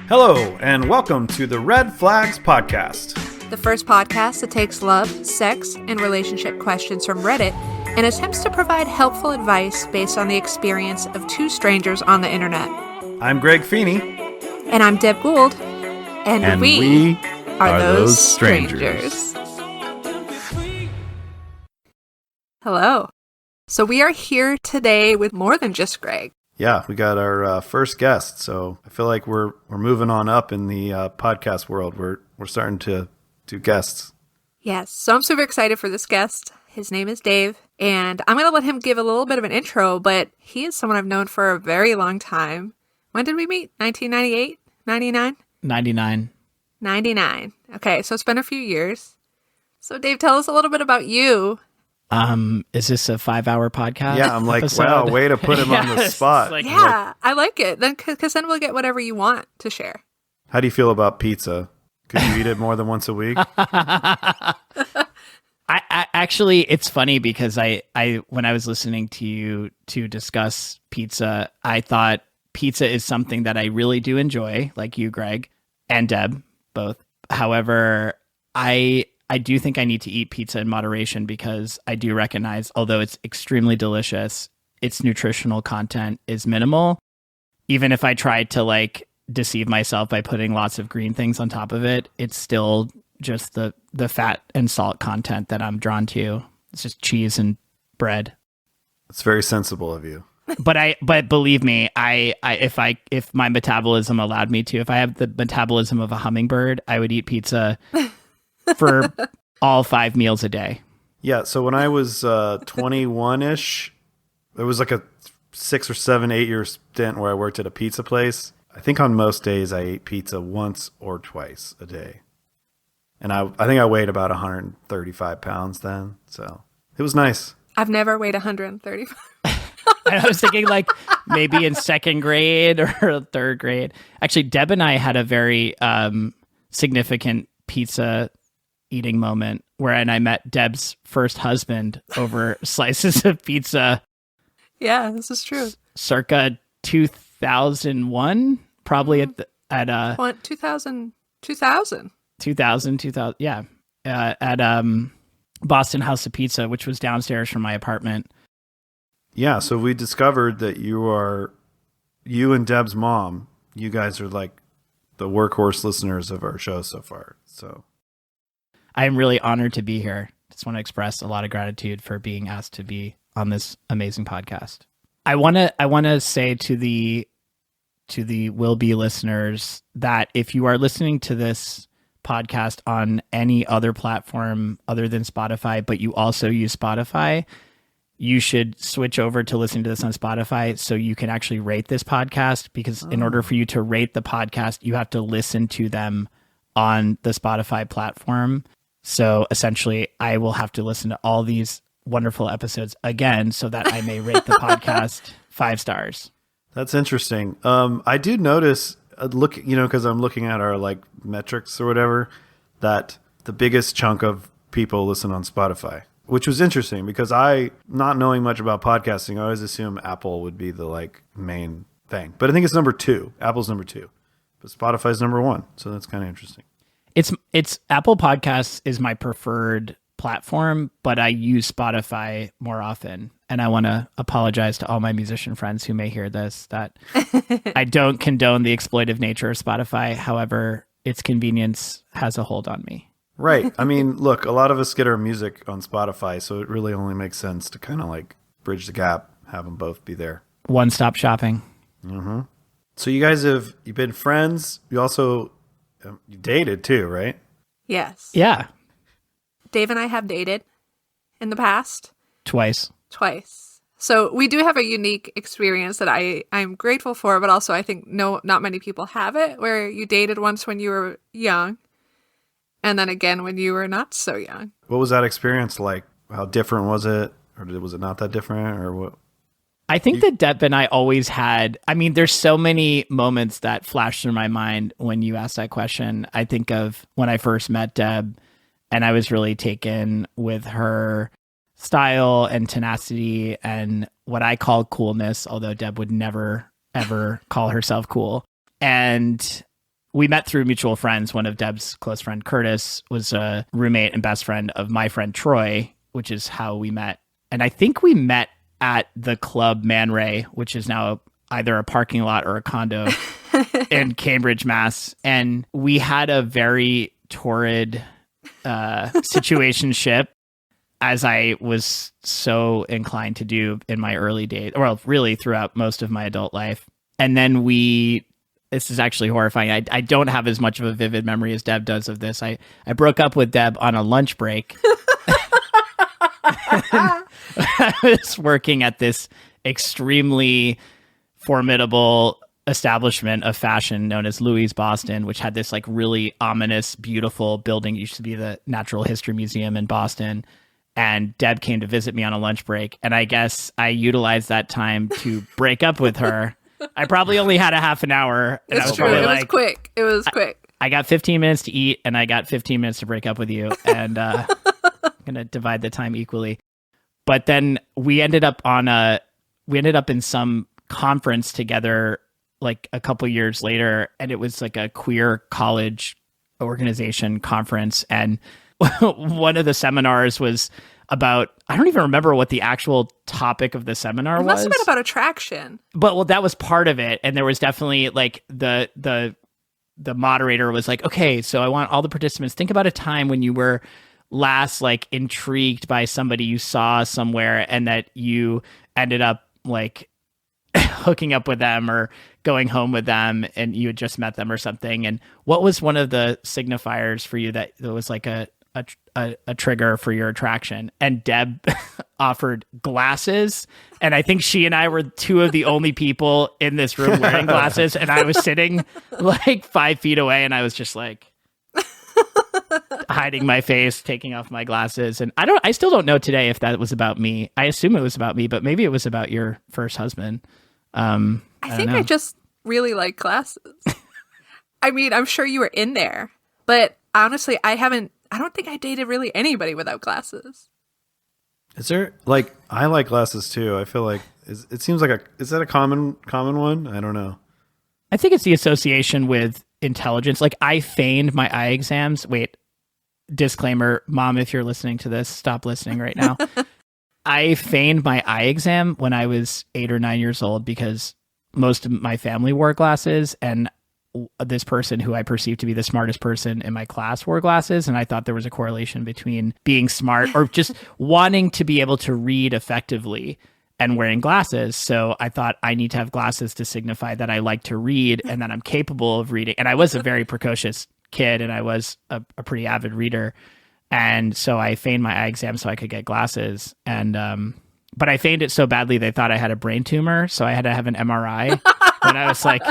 Hello, and welcome to the Red Flags Podcast. The first podcast that takes love, sex, and relationship questions from Reddit and attempts to provide helpful advice based on the experience of two strangers on the internet. I'm Greg Feeney. And I'm Deb Gould. And we are those strangers. Hello. So we are here today with more than just Greg. Yeah, we got our first guest, so I feel like we're moving on up in the podcast world. We're starting to do guests. Yes, so I'm super excited for this guest. His name is Dave, and I'm going to let him give a little bit of an intro, but he is someone I've known for a very long time. When did we meet? 1998? 99? 99. 99. Okay, so it's been a few years. So Dave, tell us a little bit about you. Is this a 5-hour podcast? Yeah, I'm like, episode? wow, way to put him on the spot. I like it. Then, because then we'll get whatever you want to share. How do you feel about pizza? Could you eat it more than once a week? I actually, it's funny because I when I was listening to you to discuss pizza, I thought pizza is something that I really do enjoy, like you, Greg, and Deb, both. However, I do think I need to eat pizza in moderation because I do recognize, although it's extremely delicious, its nutritional content is minimal. Even if I tried to deceive myself by putting lots of green things on top of it, it's still just the fat and salt content that I'm drawn to. It's just cheese and bread. It's very sensible of you. But believe me, if my metabolism allowed me to, if I have the metabolism of a hummingbird, I would eat pizza for all 5 meals a day. Yeah, so when I was 21-ish, there was like a 6 or 7, 8 year stint where I worked at a pizza place. I think on most days I ate pizza once or twice a day. And I think I weighed about 135 pounds then, so it was nice. I've never weighed 135. I was thinking maybe in second grade or third grade. Actually, Deb and I had a very significant pizza eating moment wherein I met Deb's first husband over slices of pizza. Yeah, this is true. Circa 2001, probably at 2000. 2000, yeah. At Boston House of Pizza, which was downstairs from my apartment. Yeah, so we discovered that you and Deb's mom, you guys are like the workhorse listeners of our show so far. So I'm really honored to be here. Just want to express a lot of gratitude for being asked to be on this amazing podcast. I want to say to the will-be listeners that if you are listening to this podcast on any other platform other than Spotify, but you also use Spotify, you should switch over to listening to this on Spotify so you can actually rate this podcast, because in order for you to rate the podcast, you have to listen to them on the Spotify platform. So essentially, I will have to listen to all these wonderful episodes again so that I may rate the podcast 5 stars. That's interesting. I do notice, because I'm looking at our metrics or whatever, that the biggest chunk of people listen on Spotify, which was interesting because not knowing much about podcasting, I always assume Apple would be the main thing. But I think it's number 2. Apple's number 2, but Spotify's number 1. So that's kind of interesting. It's Apple Podcasts is my preferred platform, but I use Spotify more often. And I want to apologize to all my musician friends who may hear this that I don't condone the exploitive nature of Spotify. However, its convenience has a hold on me. Right. I mean, look, a lot of us get our music on Spotify, so it really only makes sense to kind of bridge the gap, have them both be there. One-stop shopping. Mm-hmm. So you guys you've been friends. You also you dated too, right? Yes. Yeah. Dave and I have dated in the past. Twice. So we do have a unique experience that I'm grateful for, but also I think not many people have it, where you dated once when you were young and then again when you were not so young. What was that experience like? How different was it? Or was it not that different? Or what? I think that Deb and I always had, there's so many moments that flash through my mind when you asked that question. I think of when I first met Deb and I was really taken with her style and tenacity and what I call coolness, although Deb would never, ever call herself cool. And we met through mutual friends. One of Deb's close friend, Curtis, was a roommate and best friend of my friend Troy, which is how we met. And I think we met at the club Man Ray, which is now either a parking lot or a condo in Cambridge, Mass. And we had a very torrid situationship, as I was so inclined to do in my early days, well, really throughout most of my adult life. And then this is actually horrifying. I don't have as much of a vivid memory as Deb does of this. I broke up with Deb on a lunch break. I was working at this extremely formidable establishment of fashion known as Louis Boston, which had this like really ominous, beautiful building. It used to be the Natural History Museum in Boston. And Deb came to visit me on a lunch break. And I guess I utilized that time to break up with her. I probably only had a half an hour. And it's true. It was quick. It was quick. I got 15 minutes to eat and I got 15 minutes to break up with you. And I'm going to divide the time equally. But then we ended up in some conference together like a couple years later. And it was like a queer college organization conference. And one of the seminars was about, I don't even remember what the actual topic of the seminar was. It must have been about attraction. But well, that was part of it. And there was definitely like the moderator was like, okay, so I want all the participants, think about a time when you were last like intrigued by somebody you saw somewhere and that you ended up like hooking up with them or going home with them and you had just met them or something. And what was one of the signifiers for you that was like a trigger for your attraction? And Deb offered glasses. And I think she and I were two of the only people in this room wearing glasses. And I was sitting like 5 feet away and I was just like hiding my face, taking off my glasses. And I still don't know today if that was about me. I assume it was about me, but maybe it was about your first husband. I think I just really like glasses. I mean, I'm sure you were in there, but honestly, I don't think I dated really anybody without glasses. Is there like, I like glasses too. I feel like it seems like is that a common one? I don't know. I think it's the association with intelligence. Like I feigned my eye exams. Wait, disclaimer, Mom, if you're listening to this, stop listening right now. I feigned my eye exam when I was 8 or 9 years old because most of my family wore glasses and this person who I perceived to be the smartest person in my class wore glasses. And I thought there was a correlation between being smart or just wanting to be able to read effectively and wearing glasses. So I thought I need to have glasses to signify that I like to read and that I'm capable of reading. And I was a very precocious kid and I was a pretty avid reader. And so I feigned my eye exam so I could get glasses. And, but I feigned it so badly they thought I had a brain tumor. So I had to have an MRI when I was like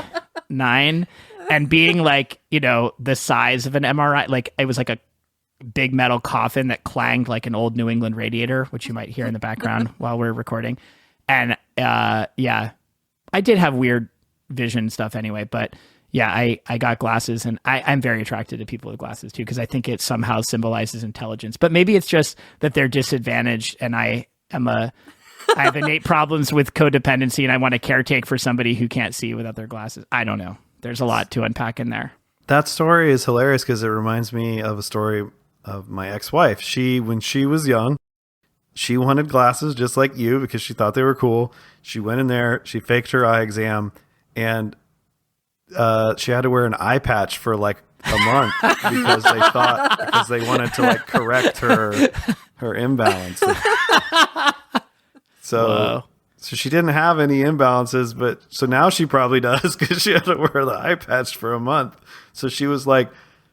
9. And being like, you know, the size of an MRI, like it was like a big metal coffin that clanged like an old New England radiator, which you might hear in the background while we're recording. And yeah, I did have weird vision stuff anyway, but yeah, I got glasses and I'm very attracted to people with glasses too, because I think it somehow symbolizes intelligence. But maybe it's just that they're disadvantaged and I have innate problems with codependency and I want to caretake for somebody who can't see without their glasses. I don't know. There's a lot to unpack in there. That story is hilarious because it reminds me of a story of my ex-wife. When she was young, she wanted glasses just like you because she thought they were cool. She went in there, she faked her eye exam, and she had to wear an eye patch for like a month because they wanted to like correct her imbalance. So she didn't have any imbalances, but so now she probably does because she had to wear the eye patch for a month. So she was like,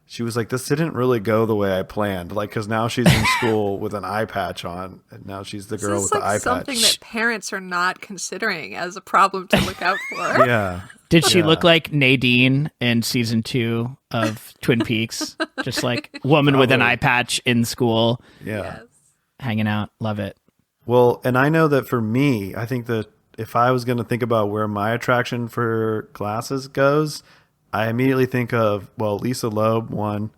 this didn't really go the way I planned. Like, because now she's in school with an eye patch on, and now she's the girl with the eye patch. Something that parents are not considering as a problem to look out for. Yeah. Did she look like Nadine in season 2 of Twin Peaks? Just like woman with an eye patch in school. Yeah. Yes. Hanging out. Love it. Well, and I know that for me, I think that if I was going to think about where my attraction for glasses goes, I immediately think of, well, Lisa Loeb, 1,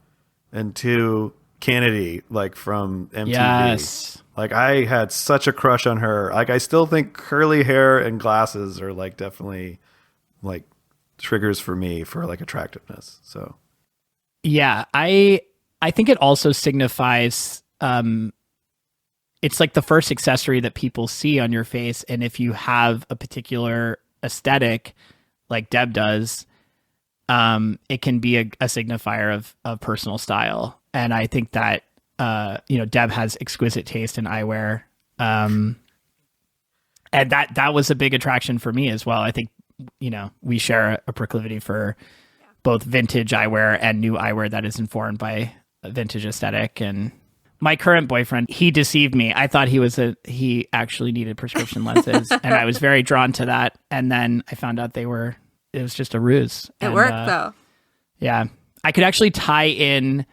and 2, Kennedy, like from MTV. Yes. Like I had such a crush on her. Like I still think curly hair and glasses are like definitely like triggers for me for like attractiveness. So Yeah, I think it also signifies it's like the first accessory that people see on your face, and if you have a particular aesthetic like Deb does, it can be a signifier of personal style. And I think that Deb has exquisite taste in eyewear. And that was a big attraction for me as well. I think, we share a proclivity for both vintage eyewear and new eyewear that is informed by a vintage aesthetic. And my current boyfriend, he deceived me. I thought he actually needed prescription lenses, and I was very drawn to that. And then I found out it was just a ruse. It worked though. Yeah. I could actually tie in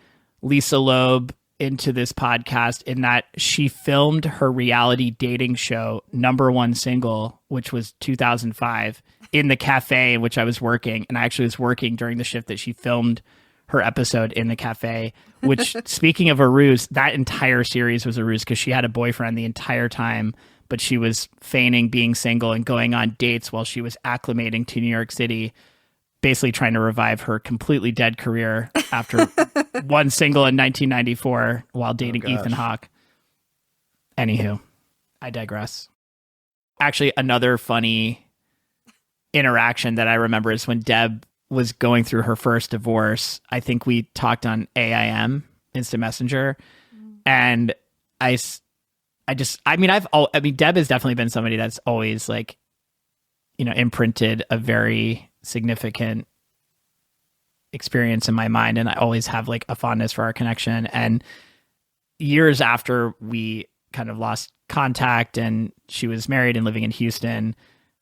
Lisa Loeb into this podcast in that she filmed her reality dating show #1 single, which was 2005, in the cafe in which I was working. And I actually was working during the shift that she filmed her episode in the cafe, which speaking of a ruse, that entire series was a ruse because she had a boyfriend the entire time, but she was feigning being single and going on dates while she was acclimating to New York City, basically trying to revive her completely dead career after one single in 1994 while dating Ethan Hawke. Anywho, I digress. Actually, another funny interaction that I remember is when Deb was going through her first divorce. I think we talked on AIM, Instant Messenger, and Deb has definitely been somebody that's always like, imprinted a very significant experience in my mind, and I always have like a fondness for our connection. And years after we kind of lost contact and she was married and living in Houston,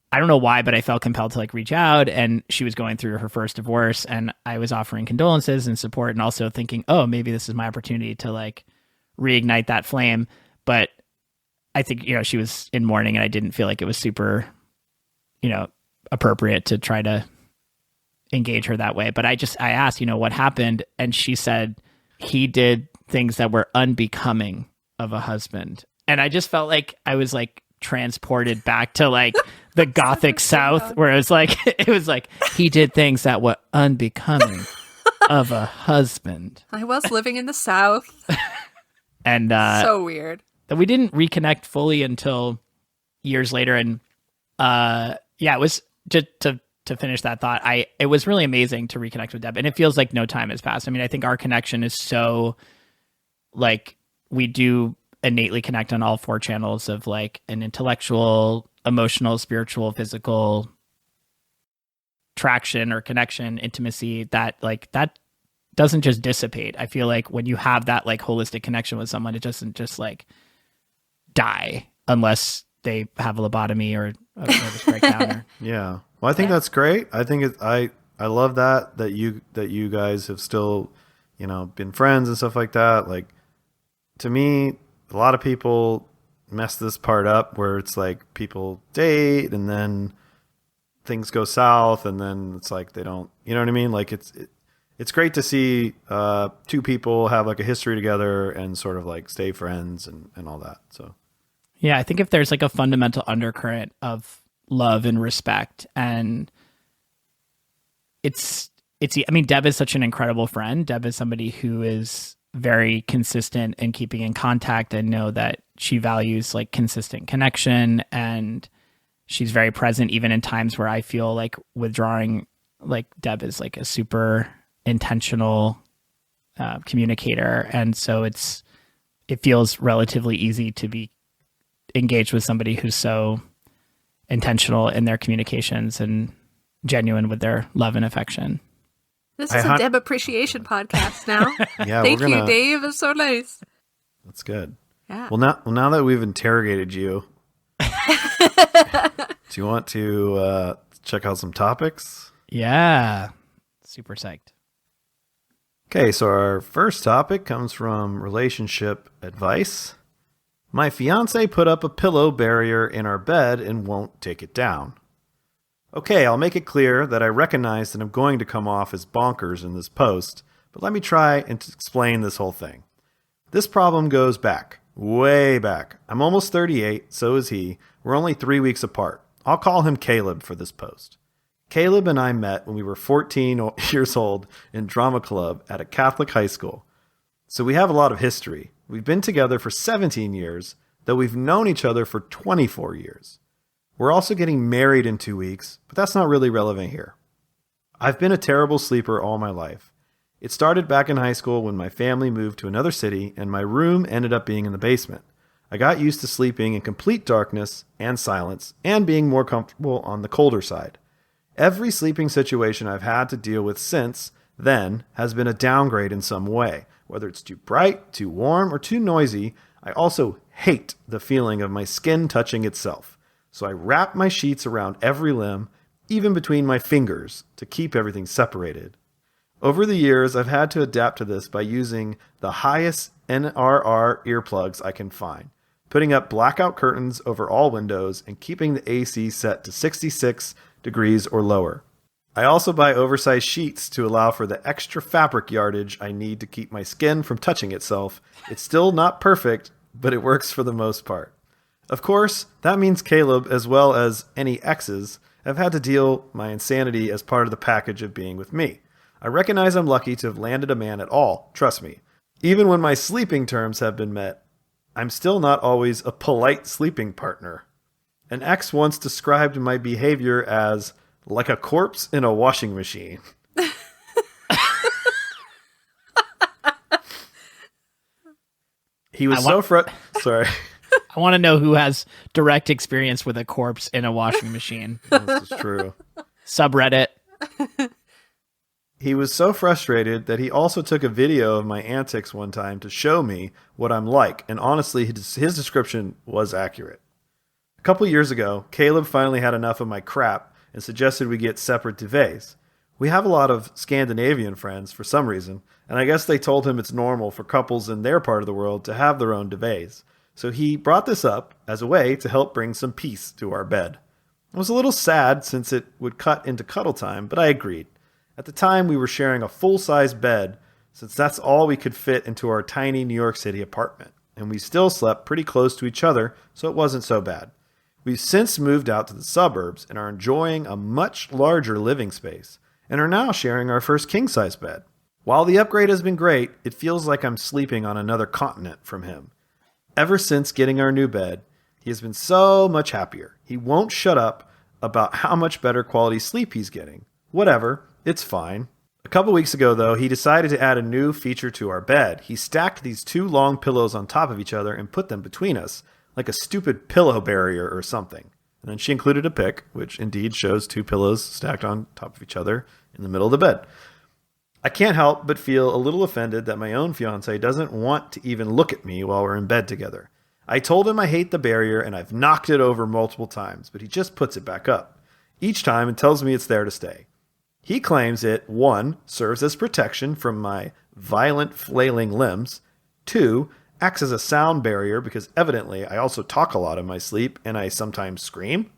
I don't know why, but I felt compelled to like reach out, and she was going through her first divorce, and I was offering condolences and support, and also thinking, oh, maybe this is my opportunity to like reignite that flame. But I think, she was in mourning, and I didn't feel like it was super, appropriate to try to engage her that way. But I asked, what happened? And she said he did things that were unbecoming of a husband. And I just felt like I was like transported back to like the Gothic South, where it was like he did things that were unbecoming of a husband. I was living in the South. And so weird that we didn't reconnect fully until years later. And it was just to finish that thought. It was really amazing to reconnect with Deb, and it feels like no time has passed. I mean, I think our connection is so like we do innately connect on all 4 channels of like an intellectual, emotional, spiritual, physical traction or connection, intimacy that doesn't just dissipate. I feel like when you have that like holistic connection with someone, it doesn't just like die unless they have a lobotomy or a nervous breakdown. Yeah. Well, I think that's great. I think I love that you guys have still, been friends and stuff like that. Like, to me, a lot of people mess this part up where it's like people date and then things go south and then it's like they don't, you know what I mean? Like it's great to see 2 people have like a history together and sort of like stay friends and all that. So yeah, I think if there's like a fundamental undercurrent of love and respect, and Deb is such an incredible friend. Deb is somebody who is very consistent in keeping in contact, and know that she values like consistent connection, and she's very present even in times where I feel like withdrawing. Like Deb is like a super intentional communicator, and so it feels relatively easy to be engaged with somebody who's so intentional in their communications and genuine with their love and affection. This is a Deb appreciation podcast now. Yeah, Thank you, Dave. It's so nice. That's good. Yeah. Well, now that we've interrogated you, do you want to check out some topics? Yeah. Super psyched. Okay, so our first topic comes from relationship advice. My fiancé put up a pillow barrier in our bed and won't take it down. Okay, I'll make it clear that I recognize that I'm going to come off as bonkers in this post, but let me try and explain this whole thing. This problem goes back, way back. I'm almost 38, so is he. We're only 3 weeks apart. I'll call him Caleb for this post. Caleb and I met when we were 14 years old in drama club at a Catholic high school. So we have a lot of history. We've been together for 17 years, though we've known each other for 24 years. We're also getting married in 2 weeks, but that's not really relevant here. I've been a terrible sleeper all my life. It started back in high school when my family moved to another city and my room ended up being in the basement. I got used to sleeping in complete darkness and silence and being more comfortable on the colder side. Every sleeping situation I've had to deal with since then has been a downgrade in some way. Whether it's too bright, too warm, or too noisy, I also hate the feeling of my skin touching itself. So I wrap my sheets around every limb, even between my fingers, to keep everything separated. Over the years, I've had to adapt to this by using the highest NRR earplugs I can find, putting up blackout curtains over all windows, and keeping the AC set to 66 degrees or lower. I also buy oversized sheets to allow for the extra fabric yardage I need to keep my skin from touching itself. It's still not perfect, but it works for the most part. Of course, that means Caleb, as well as any exes, have had to deal my insanity as part of the package of being with me. I recognize I'm lucky to have landed a man at all, trust me. Even when my sleeping terms have been met, I'm still not always a polite sleeping partner. An ex once described my behavior as like a corpse in a washing machine. He was sorry. I want to know who has direct experience with a corpse in a washing machine. This is true. Subreddit. He was so frustrated that he also took a video of my antics one time to show me what I'm like, and honestly, his description was accurate. A couple years ago, Caleb finally had enough of my crap and suggested we get separate duvets. We have a lot of Scandinavian friends for some reason, and I guess they told him it's normal for couples in their part of the world to have their own duvets. So he brought this up as a way to help bring some peace to our bed. I was a little sad since it would cut into cuddle time, but I agreed. At the time, we were sharing a full-size bed, since that's all we could fit into our tiny New York City apartment, and we still slept pretty close to each other, so it wasn't so bad. We've since moved out to the suburbs and are enjoying a much larger living space, and are now sharing our first king-size bed. While the upgrade has been great, it feels like I'm sleeping on another continent from him. Ever since getting our new bed, he has been so much happier. He won't shut up about how much better quality sleep he's getting. Whatever, it's fine. A couple weeks ago, though, he decided to add a new feature to our bed. He stacked these 2 long pillows on top of each other and put them between us, like a stupid pillow barrier or something. And then she included a pic, which indeed shows 2 pillows stacked on top of each other in the middle of the bed. I can't help but feel a little offended that my own fiancé doesn't want to even look at me while we're in bed together. I told him I hate the barrier and I've knocked it over multiple times, but he just puts it back up. Each time and tells me it's there to stay. He claims it, 1, serves as protection from my violent flailing limbs, 2, acts as a sound barrier because evidently I also talk a lot in my sleep and I sometimes scream,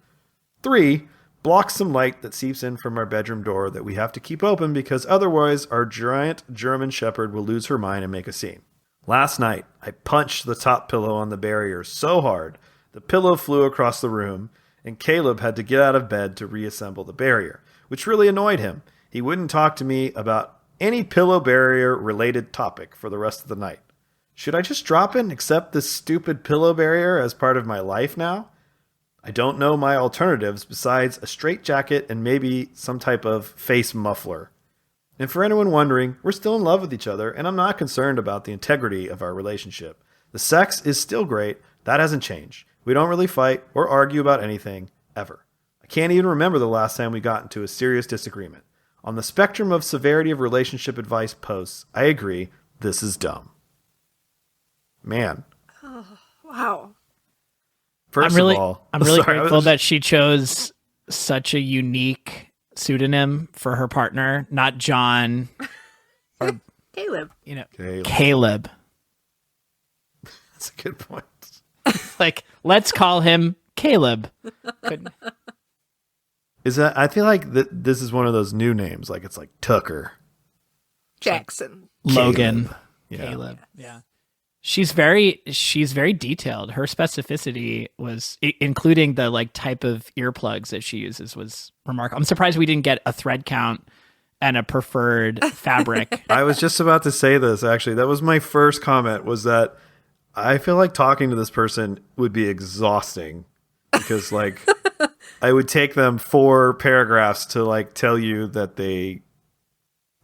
3, blocks some light that seeps in from our bedroom door that we have to keep open because otherwise our giant German shepherd will lose her mind and make a scene. Last night, I punched the top pillow on the barrier so hard, the pillow flew across the room, and Caleb had to get out of bed to reassemble the barrier, which really annoyed him. He wouldn't talk to me about any pillow barrier related topic for the rest of the night. Should I just drop it and accept this stupid pillow barrier as part of my life now? I don't know my alternatives besides a straitjacket and maybe some type of face muffler. And for anyone wondering, we're still in love with each other, and I'm not concerned about the integrity of our relationship. The sex is still great. That hasn't changed. We don't really fight or argue about anything, ever. I can't even remember the last time we got into a serious disagreement. On the spectrum of severity of relationship advice posts, I agree, this is dumb. Man. Oh, wow. I'm really grateful that she chose such a unique pseudonym for her partner, not John or Caleb. Caleb. That's a good point. Like, let's call him Caleb. I feel like this is one of those new names, like it's like Tucker, Jackson, Logan, Caleb. Caleb. Yeah. She's very detailed. Her specificity was, including the like type of earplugs that she uses, was remarkable. I'm surprised we didn't get a thread count and a preferred fabric. I was just about to say this, actually. That was my first comment, was that I feel like talking to this person would be exhausting because like I would take them 4 paragraphs to like tell you that they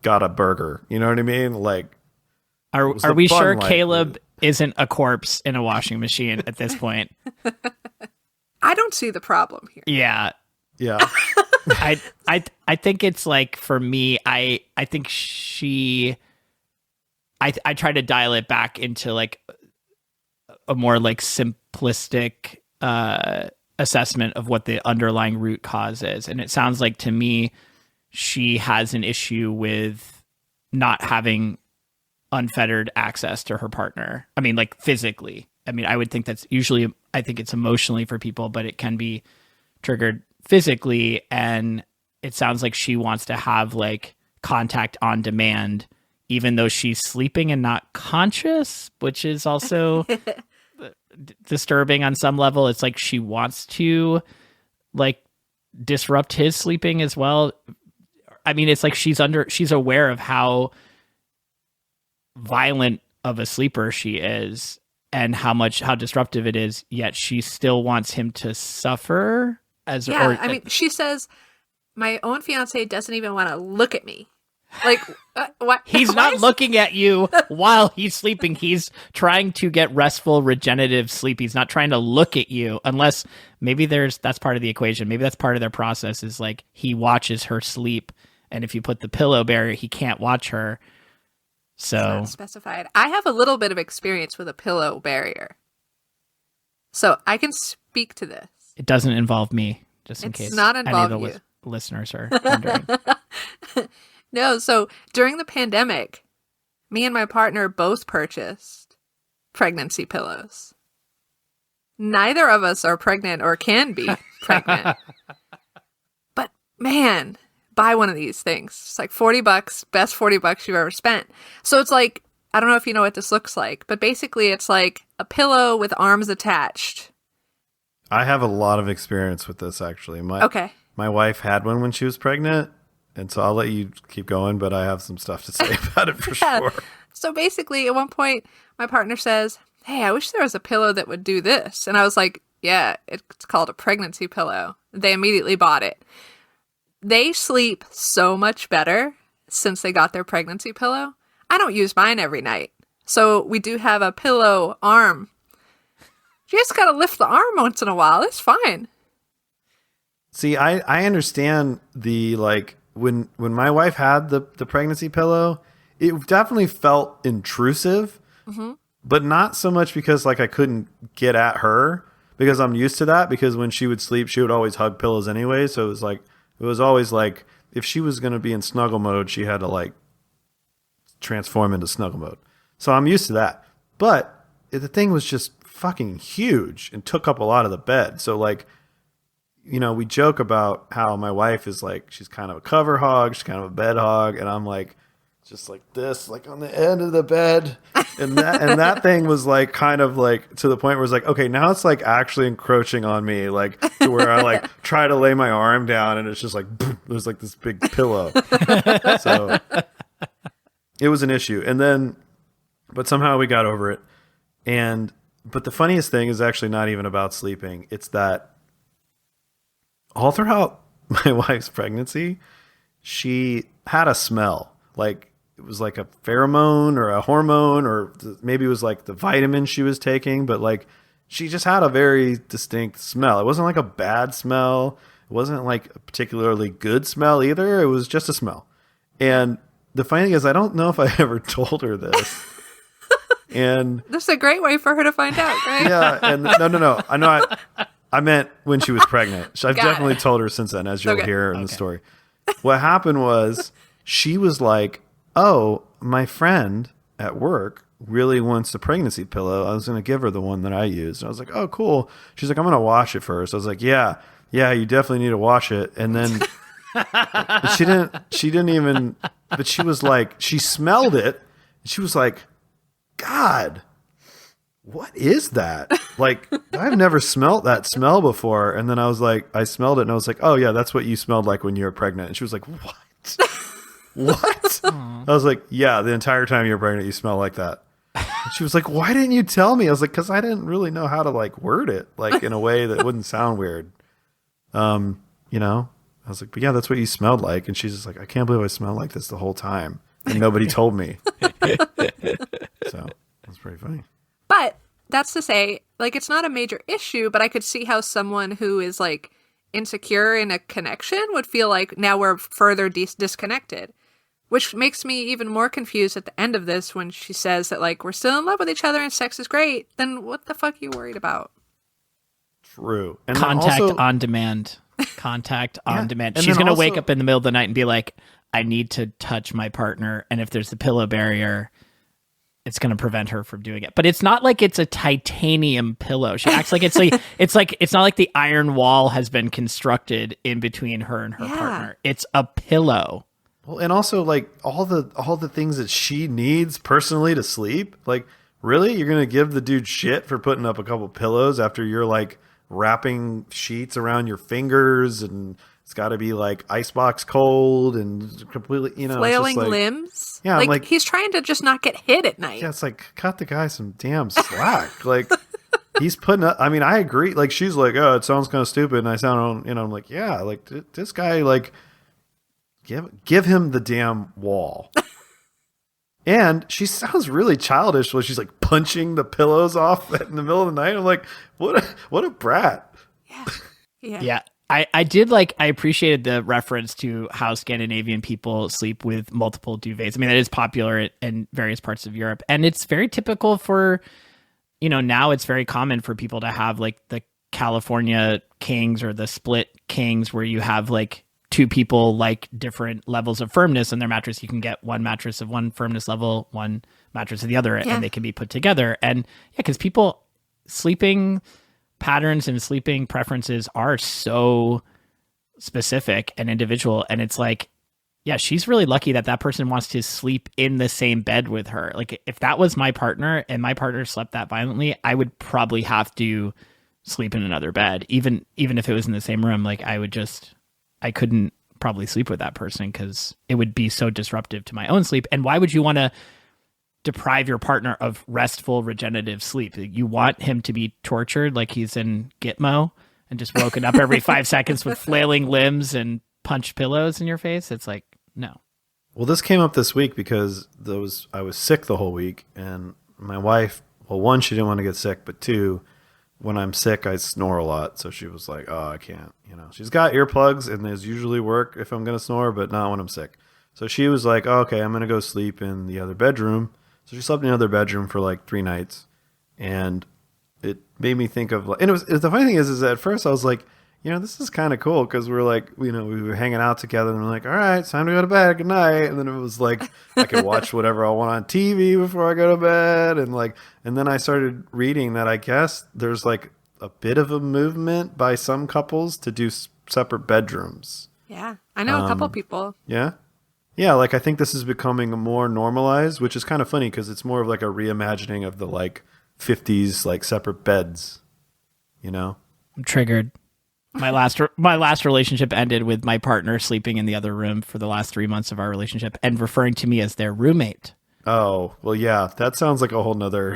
got a burger. You know what I mean? Like, are we sure Caleb isn't a corpse in a washing machine at this point? I don't see the problem here. Yeah. Yeah. I think it's like, for me, I think I try to dial it back into like a more like simplistic assessment of what the underlying root cause is. And it sounds like to me, she has an issue with not having unfettered access to her partner. I mean, like physically. I mean, I would think that's usually, I think it's emotionally for people, but it can be triggered physically. And it sounds like she wants to have like contact on demand, even though she's sleeping and not conscious, which is also disturbing on some level. It's like she wants to like disrupt his sleeping as well. I mean, it's like she's aware of how violent of a sleeper she is and how disruptive it is, yet she still wants him to suffer as. Yeah, or, I mean, she says, my own fiance doesn't even want to look at me. Like, what? He's not looking at you while he's sleeping. He's trying to get restful, regenerative sleep. He's not trying to look at you, unless maybe that's part of the equation. Maybe that's part of their process, is like he watches her sleep, and if you put the pillow barrier, he can't watch her. So it's not specified. I have a little bit of experience with a pillow barrier, so I can speak to this. It doesn't involve me, just in It's case not any involve of the you. listeners are wondering. No, so during the pandemic, me and my partner both purchased pregnancy pillows. Neither of us are pregnant or can be pregnant. But man, buy one of these things. It's like $40, best $40 you've ever spent. So it's like, I don't know if you know what this looks like, but basically it's like a pillow with arms attached. I have a lot of experience with this, actually. Okay. My wife had one when she was pregnant, and so I'll let you keep going, but I have some stuff to say about it for sure. So basically, at one point, my partner says, hey, I wish there was a pillow that would do this. And I was like, yeah, it's called a pregnancy pillow. They immediately bought it. They sleep so much better since they got their pregnancy pillow. I don't use mine every night. So we do have a pillow arm. You just got to lift the arm once in a while. It's fine. See, I understand the, like, when my wife had the pregnancy pillow, it definitely felt intrusive, but not so much because like I couldn't get at her, because I'm used to that, because when she would sleep, she would always hug pillows anyway. So it was always like, if she was going to be in snuggle mode, she had to like transform into snuggle mode. So I'm used to that. But the thing was just fucking huge and took up a lot of the bed. So like, you know, we joke about how my wife is like, she's kind of a cover hog, she's kind of a bed hog, and I'm like, just like this, like on the end of the bed, and that thing was like kind of like to the point where it's like, okay, now it's like actually encroaching on me, like to where I like try to lay my arm down, and it's just like boom, there's like this big pillow. So it was an issue, but somehow we got over it. But the funniest thing is actually not even about sleeping. It's that all throughout my wife's pregnancy, she had a smell. Like, it was like a pheromone or a hormone, or maybe it was like the vitamin she was taking, but like she just had a very distinct smell. It wasn't like a bad smell. It wasn't like a particularly good smell either. It was just a smell. And the funny thing is, I don't know if I ever told her this. And this is a great way for her to find out, right? Yeah. And no. I know I meant when she was pregnant. I've definitely told her since then, as you'll hear in the story. What happened was she was like, oh, my friend at work really wants a pregnancy pillow. I was going to give her the one that I used. And I was like, oh, cool. She's like, I'm going to wash it first. I was like, yeah, you definitely need to wash it. And then she didn't even, but she was like, she smelled it. And she was like, God, what is that? Like, I've never smelled that smell before. And then I was like, I smelled it and I was like, oh yeah, that's what you smelled like when you were pregnant. And she was like, what? What? I was like, yeah, the entire time you were pregnant, you smell like that. And she was like, why didn't you tell me? I was like, because I didn't really know how to like word it like in a way that wouldn't sound weird. You know, I was like, but yeah, that's what you smelled like. And she's just like, I can't believe I smelled like this the whole time. And nobody told me. So that's pretty funny. But that's to say, like, it's not a major issue, but I could see how someone who is like insecure in a connection would feel like now we're further disconnected, which makes me even more confused at the end of this when she says that like we're still in love with each other and sex is great. Then what the fuck are you worried about? True. And Contact also, on demand. Contact on demand. And She's then going to also- wake up in the middle of the night and be like, I need to touch my partner. And if there's a pillow barrier, it's going to prevent her from doing it. But it's not like it's a titanium pillow. She acts like it's not like the iron wall has been constructed in between her and her partner. It's a pillow. well, and also like all the things that she needs personally to sleep. Like, really, you're gonna give the dude shit for putting up a couple pillows after you're like wrapping sheets around your fingers, and it's got to be like icebox cold and completely, you know, Flailing it's just like, limbs. Yeah, I'm like like- he's trying to just not get hit at night. yeah, it's like cut the guy some damn slack. Like, he's putting up. I mean, I agree. Like, she's like, oh, it sounds kind of stupid, and I sound, you know, I'm like, yeah, like this guy, like, give him the damn wall. And she sounds really childish when she's like punching the pillows off in the middle of the night. I'm like, what a brat. Yeah. I appreciated the reference to how Scandinavian people sleep with multiple duvets. I mean, that is popular in various parts of Europe. And it's very typical for, you know, now it's very common for people to have like the California kings or the split kings where you have like two people like different levels of firmness in their mattress. You can get one mattress of one firmness level, one mattress of the other, and they can be put together. And yeah, because people sleeping patterns and sleeping preferences are so specific and individual. And it's like, yeah, she's really lucky that that person wants to sleep in the same bed with her. Like, if that was my partner and my partner slept that violently, I would probably have to sleep in another bed, even if it was in the same room. Like, I couldn't probably sleep with that person because it would be so disruptive to my own sleep. And why would you want to deprive your partner of restful, regenerative sleep? You want him to be tortured like he's in Gitmo and just woken up every 5 seconds with flailing limbs and punch pillows in your face? It's like, no. Well, this came up this week because I was sick the whole week, and my wife, well, one, she didn't want to get sick, but two, when I'm sick, I snore a lot. So she was like, oh, I can't, you know, she's got earplugs and those usually work if I'm going to snore, but not when I'm sick. So she was like, oh, okay, I'm going to go sleep in the other bedroom. So she slept in the other bedroom for like 3 nights, and it made me think of like, and the funny thing is at first I was like, you know, this is kind of cool because we're like, you know, we were hanging out together and we're like, all right, it's time to go to bed. Good night. And then it was like, I could watch whatever I want on TV before I go to bed. And then I started reading that I guess there's like a bit of a movement by some couples to do separate bedrooms. Yeah. I know a couple people. Yeah. Yeah. Like, I think this is becoming more normalized, which is kind of funny because it's more of like a reimagining of the like 50s, like separate beds, you know? I'm triggered. My last relationship ended with my partner sleeping in the other room for the last 3 months of our relationship and referring to me as their roommate. Oh, well, yeah, that sounds like a whole nother,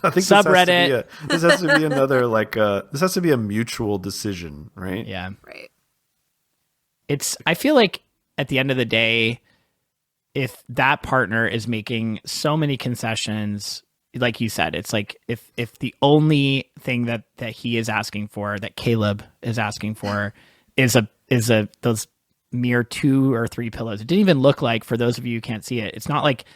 I think Subreddit. This has to be another, like, this has to be a mutual decision, right? Yeah. Right. I feel like at the end of the day, if that partner is making so many concessions, like you said, it's like if the only thing that he is asking for, that Caleb is asking for, is those mere 2 or 3 pillows. It didn't even look like, for those of you who can't see it, it's not like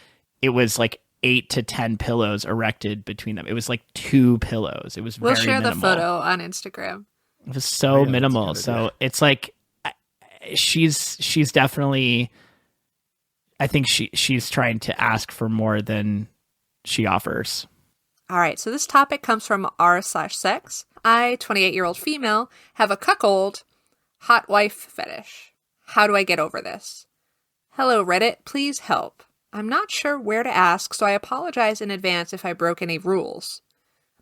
it was like 8 to 10 pillows erected between them. It was like 2 pillows. It was We'll very share minimal. the photo on Instagram. It was so Oh, yeah, minimal. that's a good idea. So it's like she's definitely, I think she's trying to ask for more than she offers. All right, so this topic comes from r/sex. I, 28-year-old female, have a cuckold hotwife fetish. How do I get over this? Hello, Reddit. Please help. I'm not sure where to ask, so I apologize in advance if I broke any rules.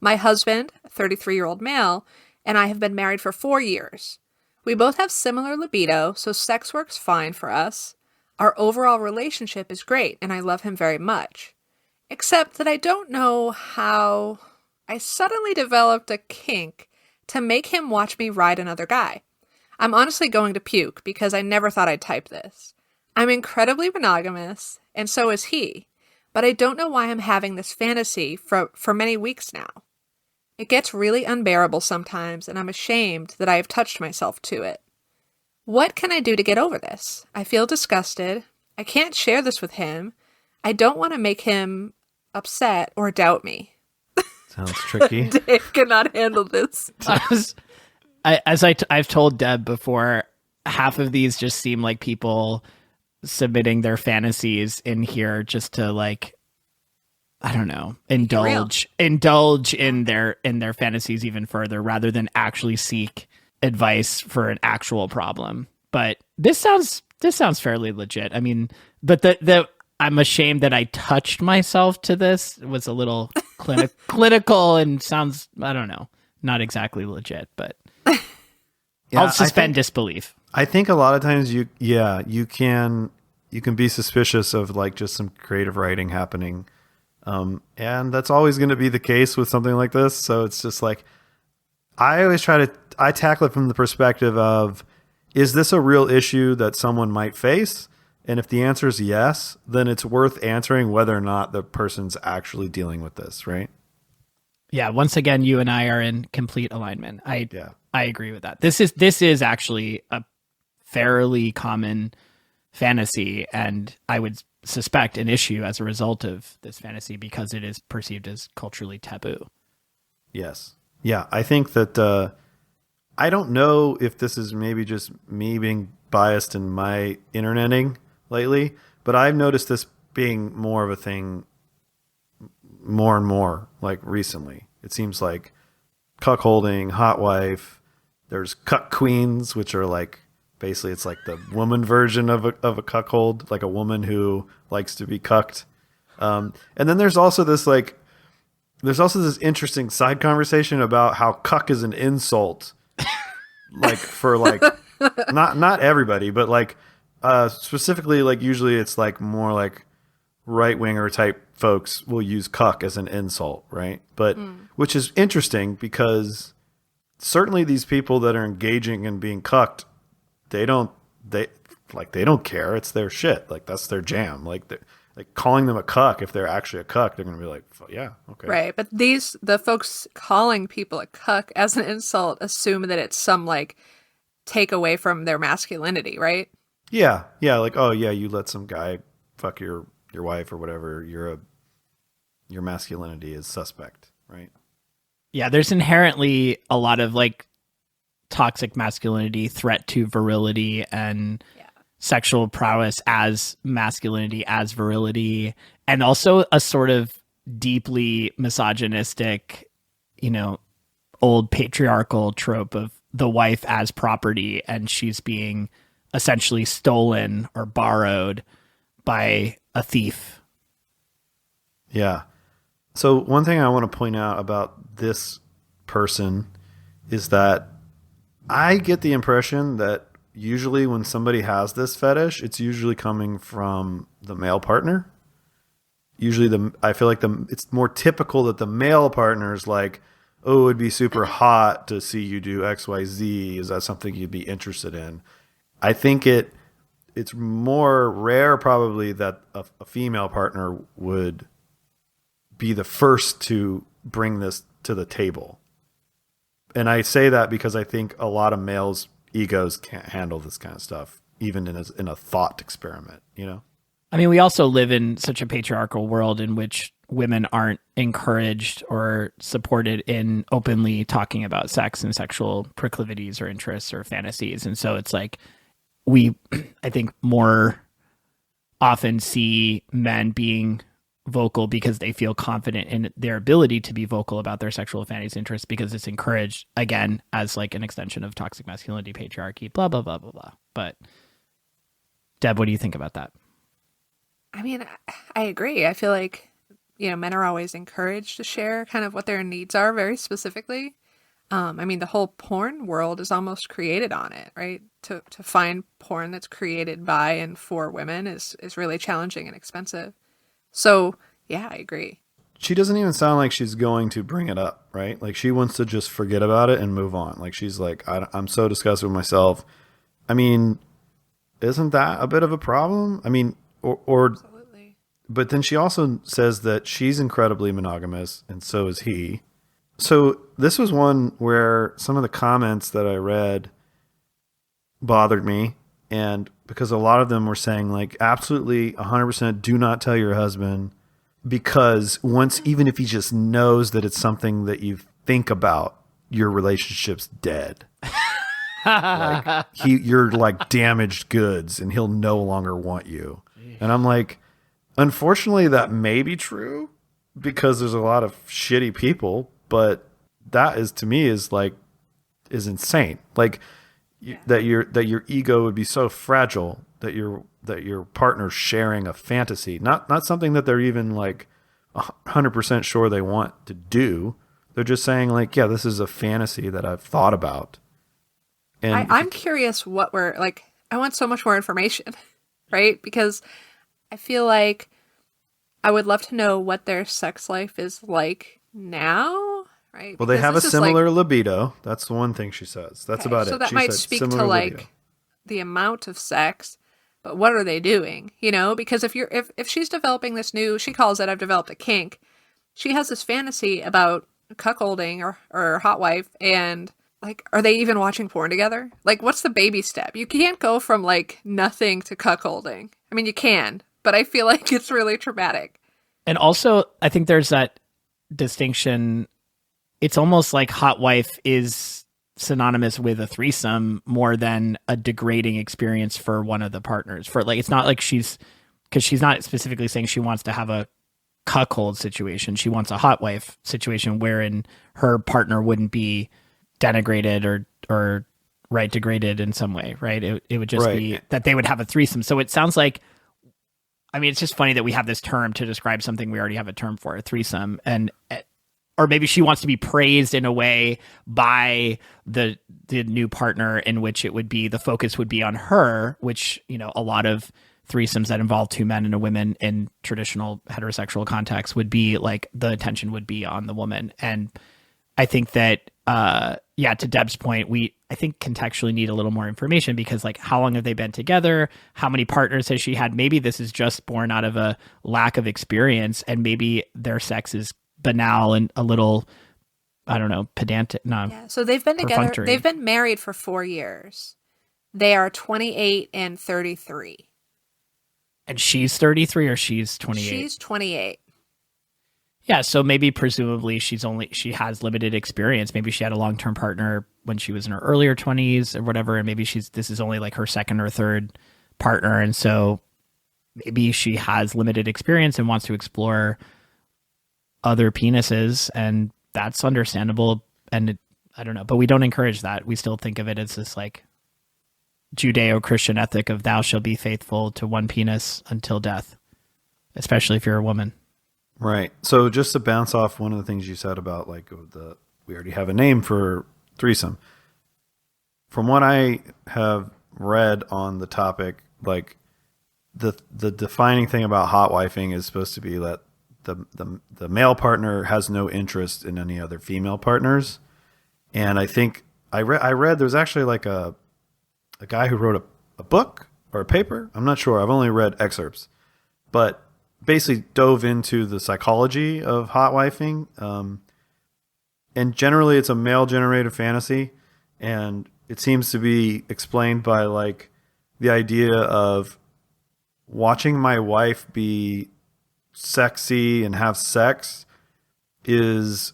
My husband, a 33-year-old male, and I have been married for 4 years. We both have similar libido, so sex works fine for us. Our overall relationship is great, and I love him very much. Except that I don't know how I suddenly developed a kink to make him watch me ride another guy. I'm honestly going to puke because I never thought I'd type this. I'm incredibly monogamous, and so is he, but I don't know why I'm having this fantasy for many weeks now. It gets really unbearable sometimes, and I'm ashamed that I have touched myself to it. What can I do to get over this? I feel disgusted. I can't share this with him. I don't want to make him upset or doubt me. Sounds tricky. Dave cannot handle this. I've told Deb before, half of these just seem like people submitting their fantasies in here just to, like, I don't know, indulge in their fantasies even further rather than actually seek advice for an actual problem. But this sounds fairly legit. I mean, but the I'm ashamed that I touched myself to this. It was a little clinical and sounds, I don't know, not exactly legit, but yeah, I'll suspend disbelief. I think a lot of times you can be suspicious of like just some creative writing happening. And that's always going to be the case with something like this. So it's just like, I tackle it from the perspective of, is this a real issue that someone might face? And if the answer is yes, then it's worth answering whether or not the person's actually dealing with this, right? Yeah. Once again, you and I are in complete alignment. I agree with that. This is actually a fairly common fantasy, and I would suspect an issue as a result of this fantasy because it is perceived as culturally taboo. Yes. Yeah. I think that I don't know if this is maybe just me being biased in my interneting lately, but I've noticed this being more of a thing more and more like recently. It seems like cuckolding, hotwife, there's cuck queens, which are like, basically it's like the woman version of a cuckold, like a woman who likes to be cucked. And then there's also this interesting side conversation about how cuck is an insult, like for like, not everybody, but like, specifically, like usually it's like more like right winger type folks will use cuck as an insult, right? But which is interesting because certainly these people that are engaging in being cucked, they don't care. It's their shit. Like that's their jam. Like calling them a cuck, if they're actually a cuck, they're gonna be like, yeah, okay, right. But the folks calling people a cuck as an insult assume that it's some like take away from their masculinity, right? Yeah, like, oh yeah, you let some guy fuck your wife or whatever, your masculinity is suspect, right? Yeah, there's inherently a lot of like toxic masculinity, threat to virility, and sexual prowess as masculinity, as virility, and also a sort of deeply misogynistic, old patriarchal trope of the wife as property, and she's being essentially stolen or borrowed by a thief. Yeah. So one thing I want to point out about this person is that I get the impression that usually when somebody has this fetish, it's usually coming from the male partner. Usually I feel like it's more typical that the male partner is like, oh, it'd be super hot to see you do XYZ. Is that something you'd be interested in? I think it's more rare probably that a female partner would be the first to bring this to the table. And I say that because I think a lot of males' egos can't handle this kind of stuff, even in a thought experiment, I mean, we also live in such a patriarchal world in which women aren't encouraged or supported in openly talking about sex and sexual proclivities or interests or fantasies. And so it's like, we, I think, more often see men being vocal because they feel confident in their ability to be vocal about their sexual fantasies, interests, because it's encouraged, again, as like an extension of toxic masculinity, patriarchy, blah, blah, blah, blah, blah. But Deb, what do you think about that? I mean, I agree. I feel like men are always encouraged to share kind of what their needs are very specifically. I mean, the whole porn world is almost created on it, right? To find porn that's created by and for women is really challenging and expensive. So, yeah, I agree. She doesn't even sound like she's going to bring it up, right? Like she wants to just forget about it and move on. Like she's like, I'm so disgusted with myself. I mean, isn't that a bit of a problem? I mean, or Absolutely. but then she also says that she's incredibly monogamous and so is he. So this was one where some of the comments that I read bothered me. And because a lot of them were saying like, absolutely 100% do not tell your husband, because once, even if he just knows that it's something that you think about, your relationship's dead. Like you're like damaged goods and he'll no longer want you. And I'm like, unfortunately that may be true because there's a lot of shitty people, but that is, to me, is insane. Like that your ego would be so fragile that your partner's sharing a fantasy, not something that they're even like 100% sure they want to do. They're just saying like, yeah, this is a fantasy that I've thought about. And I'm curious what we're like. I want so much more information, right? Because I feel like I would love to know what their sex life is like now, right? well, they Because have a this is, like, similar libido. That's the one thing she says. That's okay, about so it. that She might said speak to similar like libido. the amount of sex, but what are they doing? Because if she's developing this new, she calls it, I've developed a kink. She has this fantasy about cuckolding or hotwife, and like, are they even watching porn together? Like, what's the baby step? You can't go from like nothing to cuckolding. I mean, you can, but I feel like it's really traumatic. And also, I think there's that distinction. It's almost like hot wife is synonymous with a threesome more than a degrading experience for one of the partners. For like, it's not like because she's not specifically saying she wants to have a cuckold situation. She wants a hot wife situation wherein her partner wouldn't be denigrated or right, degraded in some way, right? It would just be that they would have a threesome. So it sounds like, I mean, it's just funny that we have this term to describe something we already have a term for, a threesome. And or maybe she wants to be praised in a way by the new partner in which it would be, the focus would be on her, which, a lot of threesomes that involve two men and a woman in traditional heterosexual contexts would be like the attention would be on the woman. And I think that, to Deb's point, I think contextually need a little more information because like, how long have they been together? How many partners has she had? Maybe this is just born out of a lack of experience and maybe their sex is banal and a little, I don't know, pedantic. No. Yeah. So they've been together. Perfunctory. They've been married for 4 years. They are 28 and 33. And she's 33 or she's 28? She's 28. Yeah, so maybe presumably she has limited experience. Maybe she had a long-term partner when she was in her earlier 20s or whatever, and maybe this is only like her second or third partner, and so maybe she has limited experience and wants to explore other penises, and that's understandable. And I don't know, but we don't encourage that. We still think of it as this like Judeo-Christian ethic of thou shalt be faithful to one penis until death, especially if you're a woman. Right. So just to bounce off one of the things you said about like we already have a name for threesome. From what I have read on the topic, like the defining thing about hot wifing is supposed to be that the male partner has no interest in any other female partners. And I think I read there's actually like a guy who wrote a book or a paper. I'm not sure. I've only read excerpts, but basically dove into the psychology of hot wifing. And generally it's a male generated fantasy. And it seems to be explained by like the idea of watching my wife be sexy and have sex is,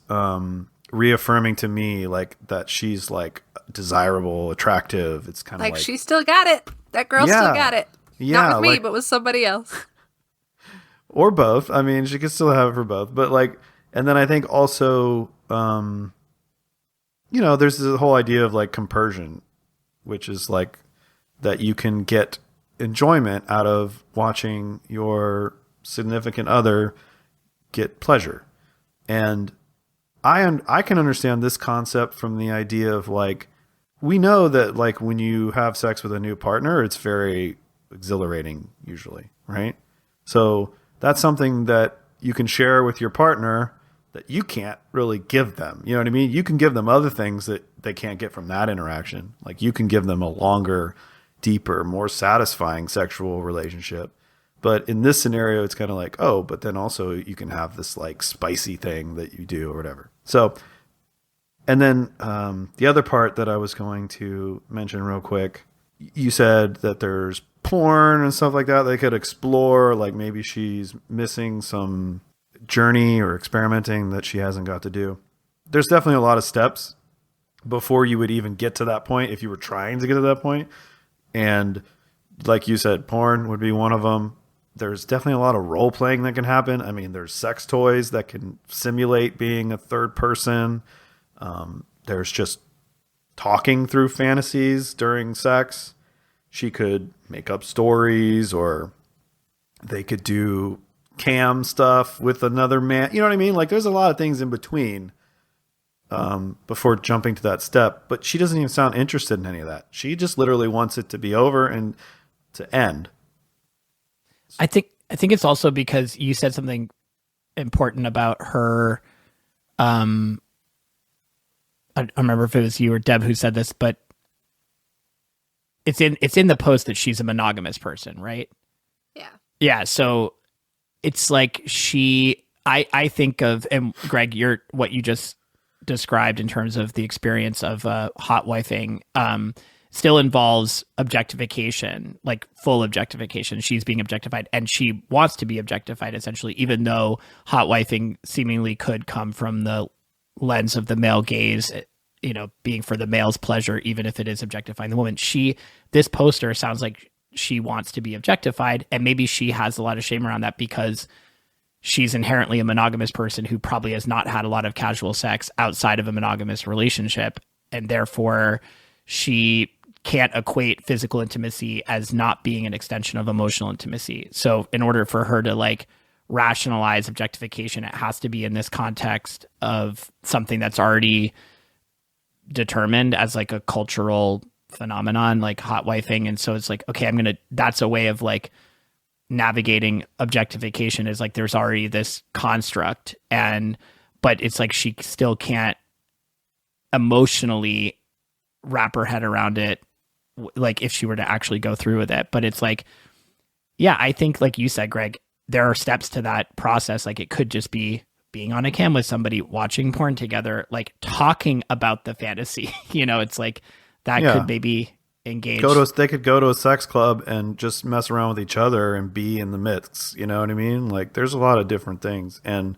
reaffirming to me like that she's like desirable, attractive. It's kind of like she still got it. That girl still got it. Yeah. Not with me, like, but with somebody else. or both. I mean, she could still have it for both, but like, and then I think also, there's this whole idea of like compersion, which is like that you can get enjoyment out of watching your significant other get pleasure. And I can understand this concept from the idea of like, we know that like when you have sex with a new partner, it's very exhilarating usually, right? So that's something that you can share with your partner that you can't really give them. You know what I mean? You can give them other things that they can't get from that interaction. Like you can give them a longer, deeper, more satisfying sexual relationship. But in this scenario, it's kind of like, oh, but then also you can have this like spicy thing that you do or whatever. So, and then the other part that I was going to mention real quick, you said that there's porn and stuff like that they could explore. Like maybe she's missing some journey or experimenting that she hasn't got to do. There's definitely a lot of steps before you would even get to that point if you were trying to get to that point. And like you said, porn would be one of them. There's definitely a lot of role playing that can happen. I mean, there's sex toys that can simulate being a third person. There's just talking through fantasies during sex. She could make up stories, or they could do cam stuff with another man. You know what I mean? Like there's a lot of things in between before jumping to that step. But she doesn't even sound interested in any of that. She just literally wants it to be over and to end. I think it's also because you said something important about her. I don't remember if it was you or Deb who said this, but it's in the post that she's a monogamous person, right? Yeah. Yeah. So it's like I think of, and Greg, what you just described in terms of the experience of hot wifing, still involves objectification, like full objectification. She's being objectified and she wants to be objectified essentially, even though hot wifing seemingly could come from the lens of the male gaze, being for the male's pleasure, even if it is objectifying the woman. This poster sounds like she wants to be objectified, and maybe she has a lot of shame around that because she's inherently a monogamous person who probably has not had a lot of casual sex outside of a monogamous relationship, and therefore she can't equate physical intimacy as not being an extension of emotional intimacy. So in order for her to like rationalize objectification, it has to be in this context of something that's already determined as like a cultural phenomenon, like hot wifing. And so it's like, okay, that's a way of like navigating objectification, is like there's already this construct, but it's like she still can't emotionally wrap her head around it, like if she were to actually go through with it. But it's like, yeah, I think like you said, Greg, there are steps to that process. Like it could just be being on a cam with somebody, watching porn together, like talking about the fantasy. It's like that could maybe engage. They could go to a sex club and just mess around with each other and be in the midst. You know what I mean? Like there's a lot of different things. And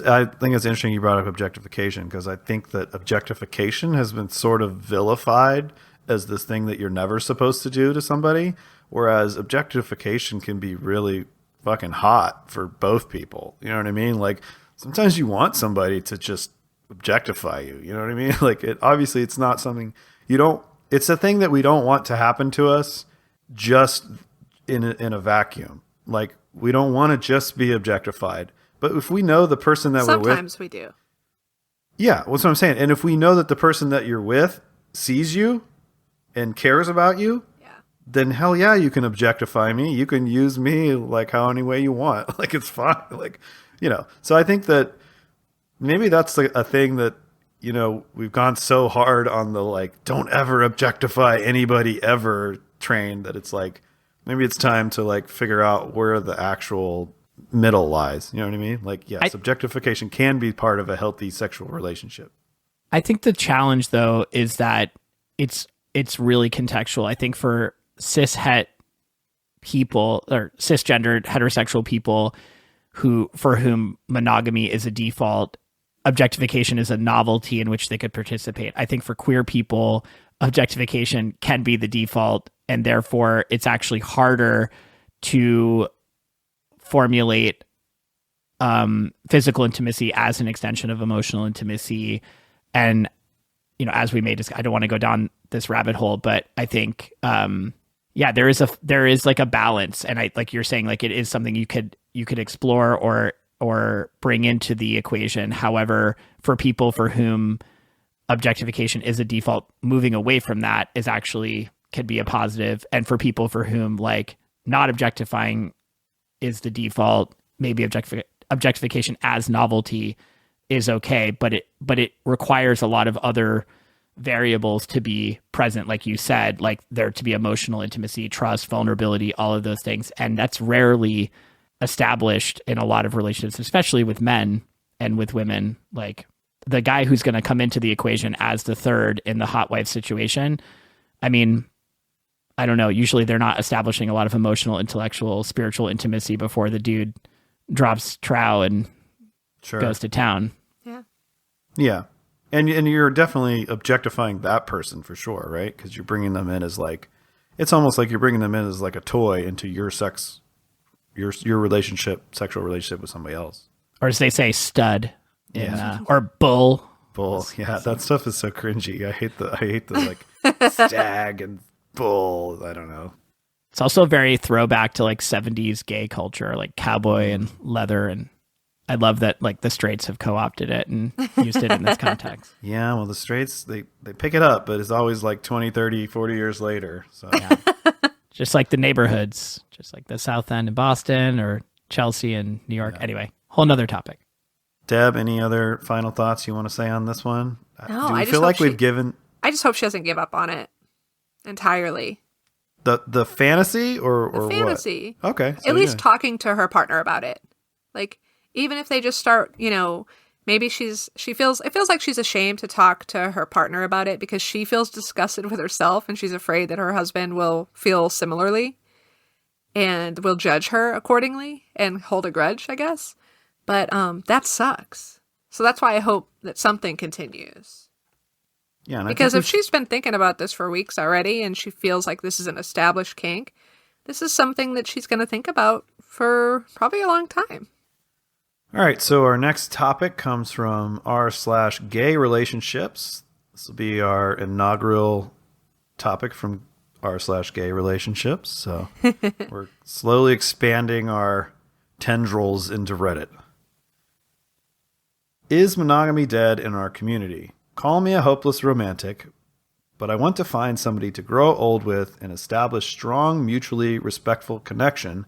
I think it's interesting you brought up objectification, because I think that objectification has been sort of vilified as this thing that you're never supposed to do to somebody, whereas objectification can be really fucking hot for both people. You know what I mean? Like sometimes you want somebody to just objectify you. You know what I mean? Like obviously it's not something it's a thing that we don't want to happen to us just in a vacuum. Like we don't want to just be objectified. But if we know the person that we're with... Sometimes we do. Yeah, that's what I'm saying. And if we know that the person that you're with sees you and cares about you, then hell yeah, you can objectify me. You can use me like how any way you want. Like it's fine. Like, So I think that maybe that's a thing that, we've gone so hard on the like, don't ever objectify anybody ever train, that it's like, maybe it's time to like figure out where the actual middle lies. You know what I mean? Like, yes, objectification can be part of a healthy sexual relationship. I think the challenge though is that it's really contextual. I think for cishet people or cisgendered heterosexual people for whom monogamy is a default, objectification is a novelty in which they could participate. I think for queer people, objectification can be the default, and therefore it's actually harder to formulate physical intimacy as an extension of emotional intimacy. And as we may I don't want to go down this rabbit hole, but I think there is like a balance, and I like you're saying, like it is something you could explore, or or bring into the equation. However, for people for whom objectification is a default, moving away from that is actually can be a positive. And for people for whom like not objectifying is the default, maybe objectification as novelty is okay, but it requires a lot of other variables to be present, like you said, like there to be emotional intimacy, trust, vulnerability, all of those things. And that's rarely established in a lot of relationships, especially with men and with women. Like the guy who's going to come into the equation as the third in the hot wife situation, I mean, I don't know, usually they're not establishing a lot of emotional, intellectual, spiritual intimacy before the dude drops trow and goes to town. Yeah. Yeah. And you're definitely objectifying that person for sure, right? Because you're bringing them in as like, it's almost like you're bringing them in as like a toy into your your relationship, sexual relationship with somebody else. Or as they say, stud, or bull. Bull. Yeah, that stuff is so cringy. I hate the like stag and bull. I don't know. It's also very throwback to like 70s gay culture, like cowboy and leather. And I love that like the straights have co-opted it and used it in this context. Yeah, well, the straights, they pick it up, but it's always like 20, 30, 40 years later. So yeah. Just like the neighborhoods, just like the South End in Boston or Chelsea in New York. Yeah. Anyway, whole nother topic. Deb, any other final thoughts you want to say on this one? No, Do we feel like we've given... I just hope she doesn't give up on it entirely. The fantasy or the fantasy. What? Okay. So at least talking to her partner about it. Like, even if they just start, you know, maybe it feels like she's ashamed to talk to her partner about it because she feels disgusted with herself and she's afraid that her husband will feel similarly and will judge her accordingly and hold a grudge, I guess. But that sucks. So that's why I hope that something continues. Yeah, because if she's been thinking about this for weeks already and she feels like this is an established kink, this is something that she's going to think about for probably a long time. All right, so our next topic comes from r/gay relationships. This will be our inaugural topic from r/gay relationships. So we're slowly expanding our tendrils into Reddit. Is monogamy dead in our community? Call me a hopeless romantic, but I want to find somebody to grow old with and establish strong, mutually respectful connection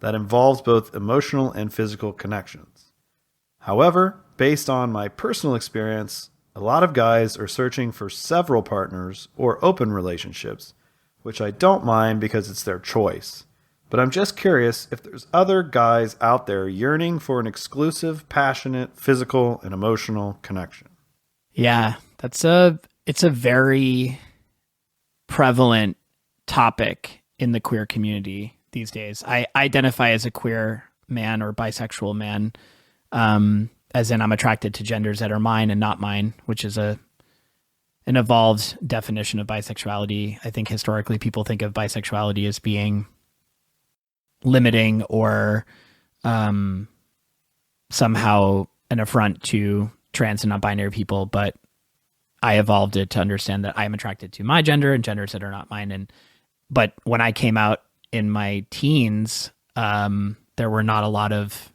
that involves both emotional and physical connections. However, based on my personal experience, a lot of guys are searching for several partners or open relationships, which I don't mind because it's their choice. But I'm just curious if there's other guys out there yearning for an exclusive, passionate, physical, and emotional connection. Yeah, it's a very prevalent topic in the queer community these days. I identify as a queer man or bisexual man, as in I'm attracted to genders that are mine and not mine, which is an evolved definition of bisexuality. I think historically people think of bisexuality as being limiting or somehow an affront to trans and non-binary people, but I evolved it to understand that I am attracted to my gender and genders that are not mine. But when I came out in my teens, there were not a lot of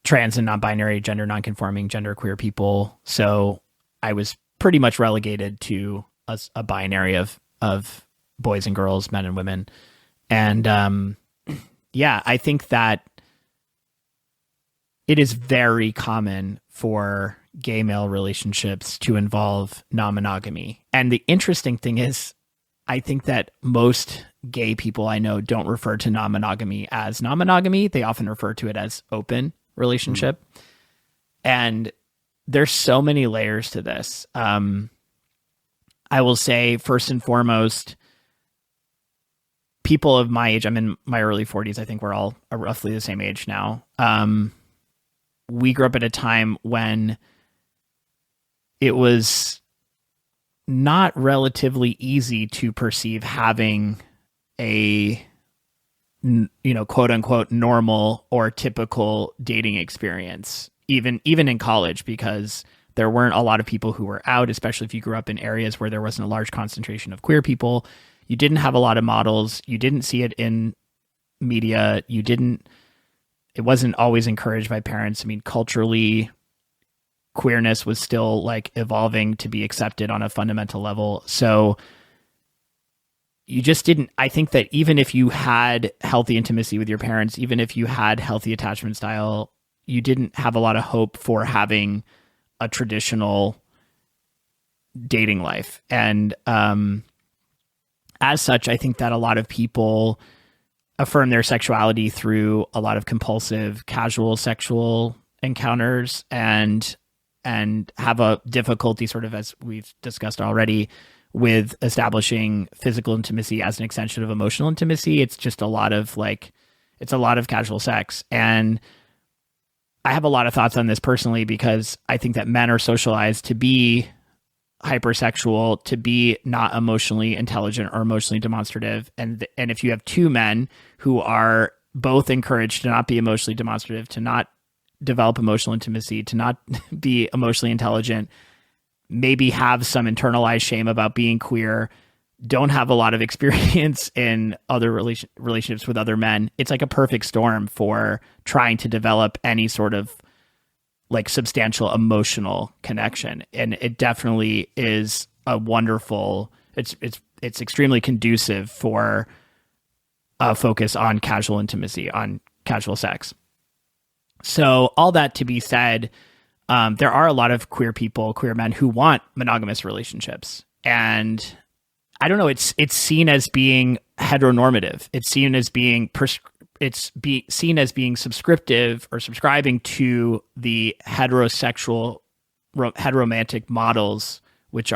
trans and non-binary, gender non-conforming, gender queer people. So I was pretty much relegated to a binary of boys and girls, men and women. And yeah, I think that it is very common for gay male relationships to involve non-monogamy. And the interesting thing is, I think that most gay people I know don't refer to non-monogamy as non-monogamy. They often refer to it as open relationship. Mm-hmm. And there's so many layers to this. I will say, first and foremost, people of my age, I'm in my early 40s, I think we're all roughly the same age now. We grew up at a time when it was not relatively easy to perceive having a, quote unquote, normal or typical dating experience, even in college, because there weren't a lot of people who were out, especially if you grew up in areas where there wasn't a large concentration of queer people. You didn't have a lot of models. You didn't see it in media. You didn't it wasn't always encouraged by parents. I mean, culturally, queerness was still like evolving to be accepted on a fundamental level. So you just didn't, I think that even if you had healthy intimacy with your parents, even if you had healthy attachment style, you didn't have a lot of hope for having a traditional dating life. And as such, I think that a lot of people affirm their sexuality through a lot of compulsive, casual sexual encounters and have a difficulty, sort of as we've discussed already, with establishing physical intimacy as an extension of emotional intimacy. It's just a lot of casual sex. And I have a lot of thoughts on this personally, because I think that men are socialized to be hypersexual, to be not emotionally intelligent or emotionally demonstrative. And if you have two men who are both encouraged to not be emotionally demonstrative, to not develop emotional intimacy, to not be emotionally intelligent, maybe have some internalized shame about being queer, don't have a lot of experience in other relationships with other men, it's like a perfect storm for trying to develop any sort of like substantial emotional connection. And it definitely is a wonderful, it's extremely conducive for a focus on casual intimacy, on casual sex. So all that to be said, there are a lot of queer people, queer men who want monogamous relationships. And I don't know, it's seen as being heteronormative. It's seen as being seen as being subscriptive or subscribing to the heteromantic models, which they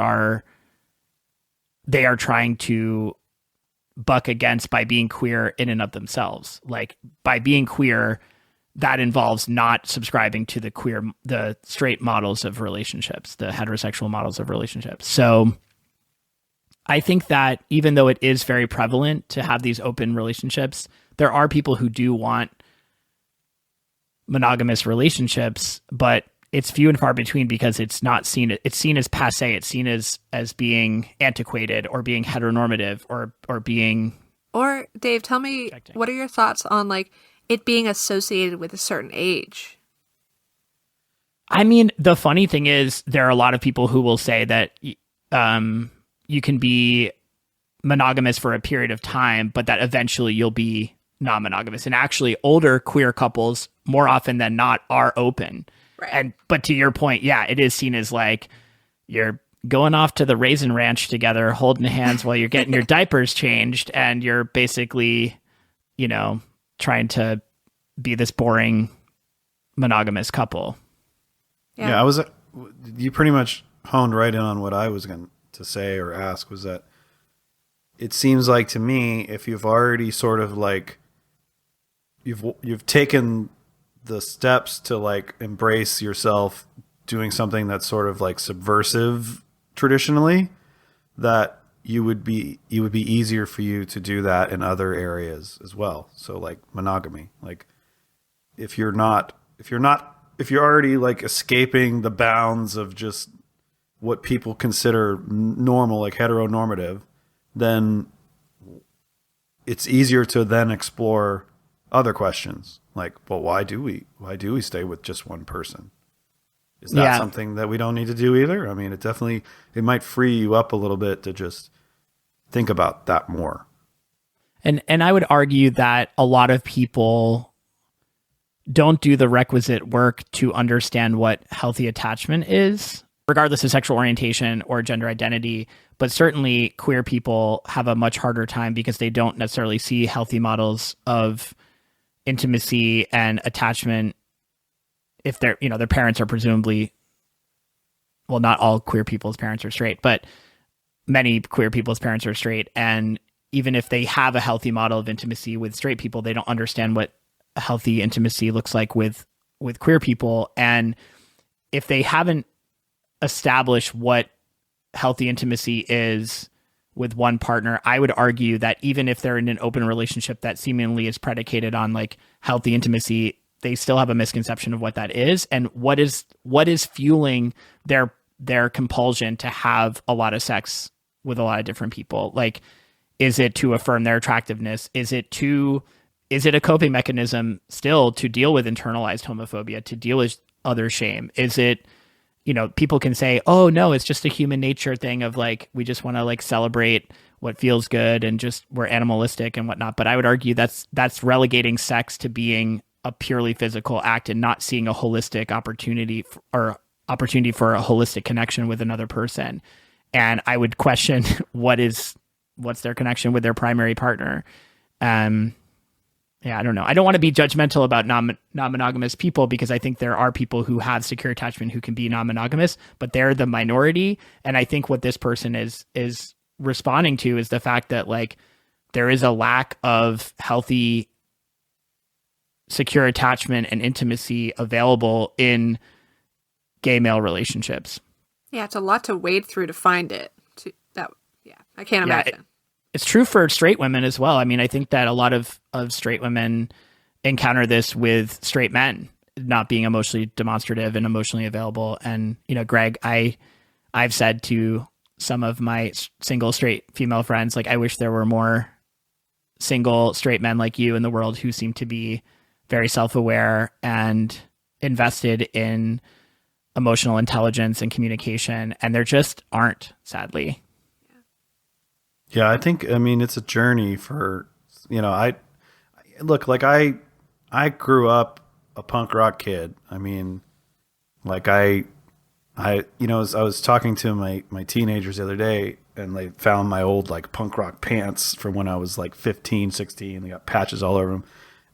are trying to buck against by being queer in and of themselves. Like, by being queer, that involves not subscribing to the straight models of relationships, the heterosexual models of relationships. So I think that even though it is very prevalent to have these open relationships, there are people who do want monogamous relationships, but it's few and far between, because it's seen as passé. It's seen as being antiquated or being heteronormative or being. Or Dave, tell me, what are your thoughts on like it being associated with a certain age? I mean, the funny thing is, there are a lot of people who will say that you can be monogamous for a period of time, but that eventually you'll be non-monogamous. And actually, older queer couples, more often than not, are open. Right. But to your point, yeah, it is seen as like you're going off to the Raisin Ranch together, holding hands while you're getting your diapers changed, and you're basically, trying to be this boring monogamous couple. Yeah, you pretty much honed right in on what I was going to say or ask, was that it seems like to me, if you've already sort of like, you've taken the steps to like embrace yourself doing something that's sort of like subversive traditionally, that it would be easier for you to do that in other areas as well. So like monogamy, like if you're already like escaping the bounds of just what people consider normal, like heteronormative, then it's easier to then explore other questions. Like, well, why do we stay with just one person? Is that something that we don't need to do either? I mean, it might free you up a little bit to just think about that more. And I would argue that a lot of people don't do the requisite work to understand what healthy attachment is, regardless of sexual orientation or gender identity. But certainly queer people have a much harder time because they don't necessarily see healthy models of intimacy and attachment if their parents are presumably, well, not all queer people's parents are straight, but many queer people's parents are straight. And even if they have a healthy model of intimacy with straight people, they don't understand what a healthy intimacy looks like with queer people. And if they haven't established what healthy intimacy is with one partner, I would argue that even if they're in an open relationship that seemingly is predicated on like healthy intimacy, they still have a misconception of what that is and what is fueling their compulsion to have a lot of sex with a lot of different people. Like, is it to affirm their attractiveness? Is it to is it a coping mechanism still to deal with internalized homophobia, to deal with other shame? Is it, people can say, oh no, it's just a human nature thing of like, we just want to like celebrate what feels good and just we're animalistic and whatnot. But I would argue that's relegating sex to being a purely physical act and not seeing a holistic opportunity for a holistic connection with another person. And I would question what's their connection with their primary partner. Yeah, I don't know. I don't want to be judgmental about non-monogamous people, because I think there are people who have secure attachment who can be non-monogamous, but they're the minority. And I think what this person is responding to is the fact that like there is a lack of healthy secure attachment and intimacy available in gay male relationships. Yeah, it's a lot to wade through to find it. I can't imagine. It's true for straight women as well. I mean, I think that a lot of straight women encounter this with straight men not being emotionally demonstrative and emotionally available. And, Greg, I've said to some of my single straight female friends, like, I wish there were more single straight men like you in the world who seem to be very self-aware and invested in emotional intelligence and communication. And there just aren't, sadly. Yeah, I think, it's a journey for, I grew up a punk rock kid. I was talking to my teenagers the other day, and they found my old like punk rock pants from when I was like 15, 16. They got patches all over them.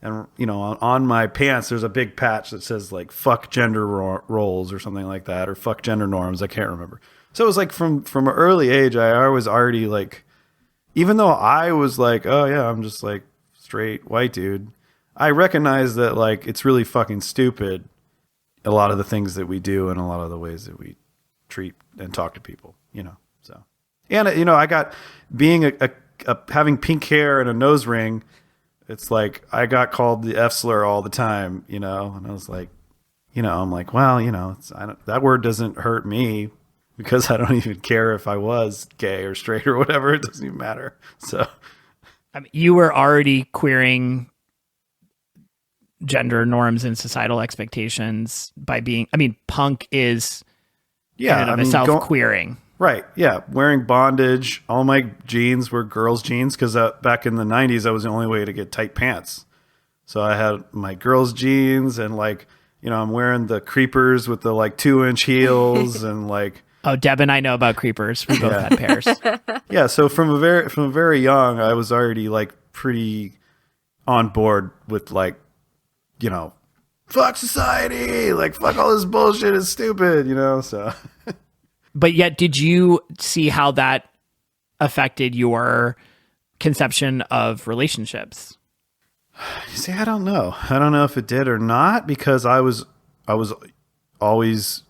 And, on my pants, there's a big patch that says like, fuck gender roles or something like that, or fuck gender norms. I can't remember. So it was like from an early age, I was already like, even though I was like, oh yeah, I'm just like straight white dude, I recognize that like it's really fucking stupid, a lot of the things that we do and a lot of the ways that we treat and talk to people, so. And, I got being having pink hair and a nose ring, it's like I got called the F slur all the time, and I was like, I'm like, well, that word doesn't hurt me, because I don't even care if I was gay or straight or whatever. It doesn't even matter. So, you were already queering gender norms and societal expectations by being, punk is in and of itself queering. Right. Yeah. Wearing bondage. All my jeans were girls' jeans, because back in the 90s, that was the only way to get tight pants. So I had my girls' jeans, and like, I'm wearing the creepers with the like 2-inch heels and like. Oh, Deb and I know about creepers. We both had pairs. Yeah, so from very young, I was already like pretty on board with like, fuck society, like fuck all this bullshit is stupid, so. But yet, did you see how that affected your conception of relationships? You see, I don't know. I don't know if it did or not, because I was always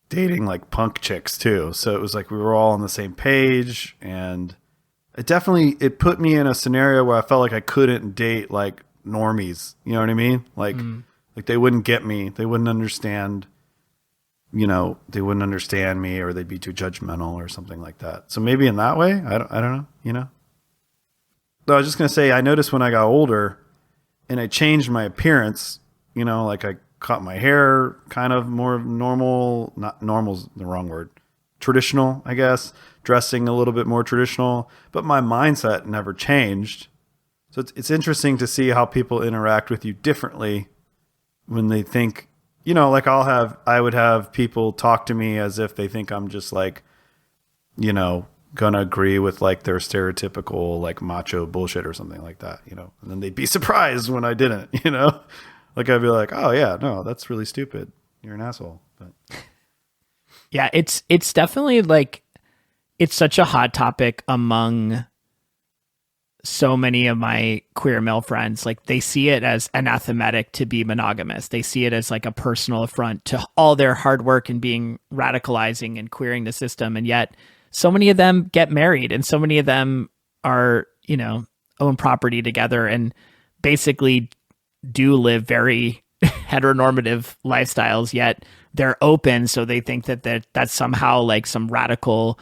dating like punk chicks too. So it was like we were all on the same page, and it put me in a scenario where I felt like I couldn't date like normies. You know what I mean? Like, like they wouldn't get me. They wouldn't understand, they wouldn't understand me, or they'd be too judgmental or something like that. So maybe in that way, I don't know, No, I was just going to say, I noticed when I got older and I changed my appearance, like I cut my hair kind of more normal, not normal's the wrong word, traditional, I guess, dressing a little bit more traditional, but my mindset never changed. So it's interesting to see how people interact with you differently when they think, like I would have people talk to me as if they think I'm just like, gonna agree with like their stereotypical like macho bullshit or something like that, and then they'd be surprised when I didn't, Like I'd be like, oh yeah, no, that's really stupid. You're an asshole. But yeah, it's definitely like, it's such a hot topic among so many of my queer male friends. Like they see it as anathematic to be monogamous. They see it as like a personal affront to all their hard work and being radicalizing and queering the system. And yet so many of them get married, and so many of them are, own property together and basically do live very heteronormative lifestyles, yet they're open. So they think that that's somehow like some radical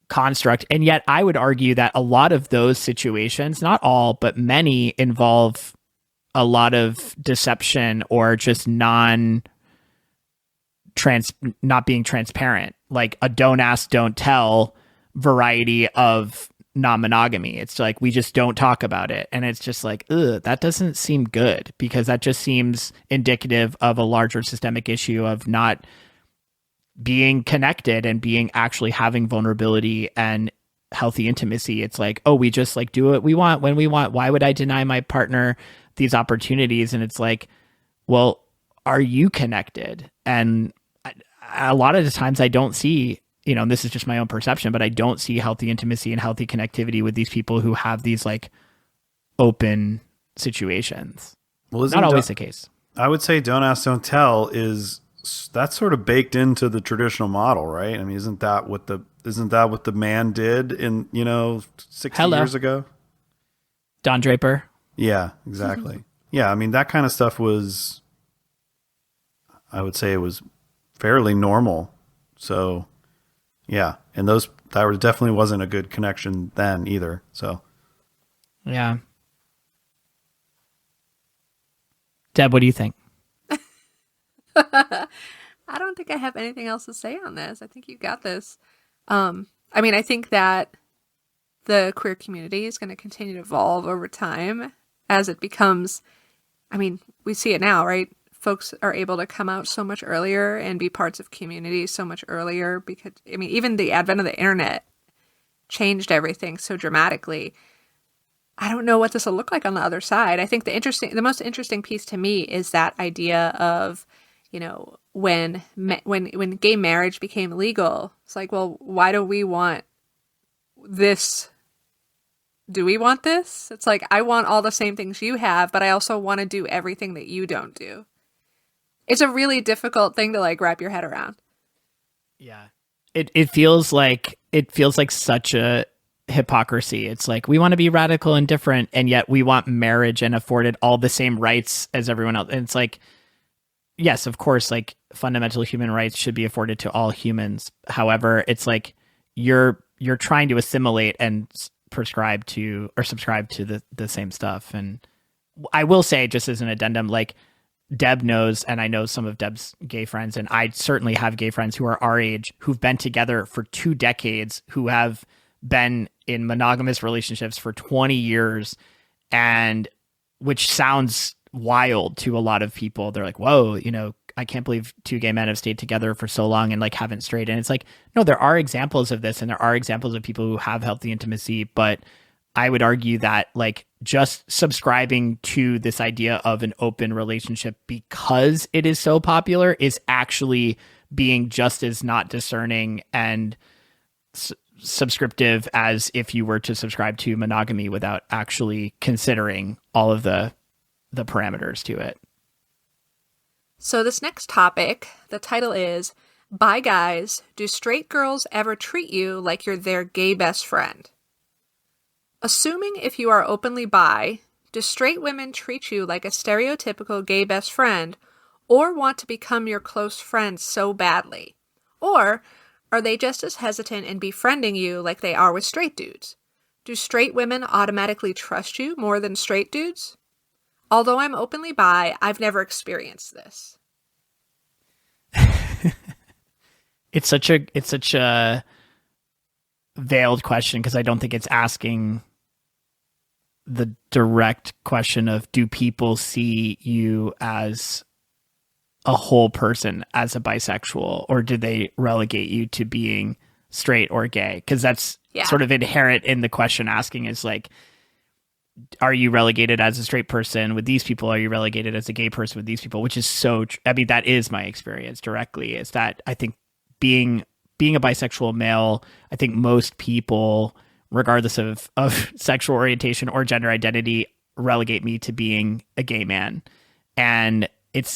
construct. And yet I would argue that a lot of those situations, not all, but many, involve a lot of deception or just not being transparent, like a don't ask, don't tell variety of non-monogamy. It's like, we just don't talk about it. And it's just like, ugh, that doesn't seem good, because that just seems indicative of a larger systemic issue of not being connected and being actually having vulnerability and healthy intimacy. It's like, oh, we just like do what we want when we want. Why would I deny my partner these opportunities? And it's like, well, are you connected? And a lot of the times I don't see, and this is just my own perception, but I don't see healthy intimacy and healthy connectivity with these people who have these like open situations. Well, isn't not always the case. I would say don't ask, don't tell that's sort of baked into the traditional model, right? I mean, isn't that what the man did in 60 years ago? Don Draper. Yeah, exactly. Yeah, I mean, that kind of stuff was, I would say it was fairly normal. So, yeah, and that definitely wasn't a good connection then either. So, yeah. Deb, what do you think? I don't think I have anything else to say on this. I think you got this. I mean, I think that the queer community is going to continue to evolve over time as it becomes, I mean, we see it now, right? Folks are able to come out so much earlier and be parts of community so much earlier because, I mean, even the advent of the internet changed everything so dramatically. I don't know what this will look like on the other side. I think the most interesting piece to me is that idea of, when gay marriage became legal, it's like, well, why do we want this? Do we want this? It's like, I want all the same things you have, but I also want to do everything that you don't do. It's a really difficult thing to like wrap your head around. Yeah. It feels like such a hypocrisy. It's like, we want to be radical and different, and yet we want marriage and afforded all the same rights as everyone else. And it's like, yes, of course, like fundamental human rights should be afforded to all humans. However, it's like you're trying to assimilate and subscribe to the same stuff. And I will say, just as an addendum, like Deb knows, and I know some of Deb's gay friends, and I certainly have gay friends who are our age, who've been together for 2 decades, who have been in monogamous relationships for 20 years, and which sounds wild to a lot of people. They're like, whoa, I can't believe 2 gay men have stayed together for so long and like haven't strayed. And it's like, no, there are examples of this, and there are examples of people who have healthy intimacy, but I would argue that like just subscribing to this idea of an open relationship because it is so popular is actually being just as not discerning and subscriptive as if you were to subscribe to monogamy without actually considering all of the parameters to it. So this next topic, the title is, Bi Guys, do straight girls ever treat you like you're their gay best friend? Assuming if you are openly bi, do straight women treat you like a stereotypical gay best friend or want to become your close friend so badly? Or are they just as hesitant in befriending you like they are with straight dudes? Do straight women automatically trust you more than straight dudes? Although I'm openly bi, I've never experienced this. It's such a veiled question, because I don't think it's asking the direct question of, do people see you as a whole person, as a bisexual, or do they relegate you to being straight or gay? Because that's sort of inherent in the question asking, is like, are you relegated as a straight person with these people? Are you relegated as a gay person with these people? Which is so, I mean, that is my experience directly, is that I think being a bisexual male, I think most people, regardless of sexual orientation or gender identity, relegate me to being a gay man. And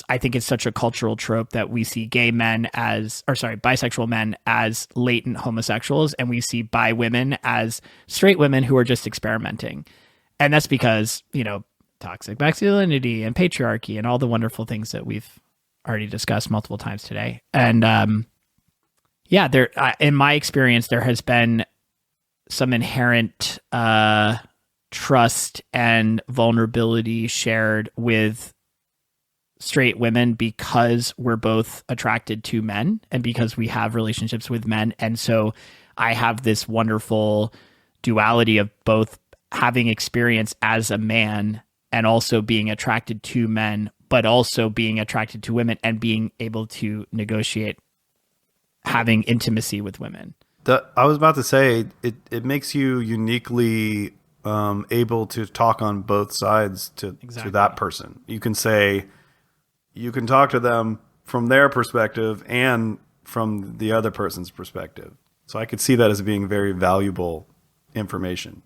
I think it's such a cultural trope that we see bisexual men as latent homosexuals, and we see bi women as straight women who are just experimenting. And that's because, toxic masculinity and patriarchy and all the wonderful things that we've already discussed multiple times today. And in my experience, there has been some inherent trust and vulnerability shared with straight women because we're both attracted to men and because we have relationships with men. And so I have this wonderful duality of both having experience as a man and also being attracted to men, but also being attracted to women and being able to negotiate having intimacy with women. I was about to say, it makes you uniquely able to talk on both sides to that person. You can say, you can talk to them from their perspective and from the other person's perspective. So I could see that as being very valuable information.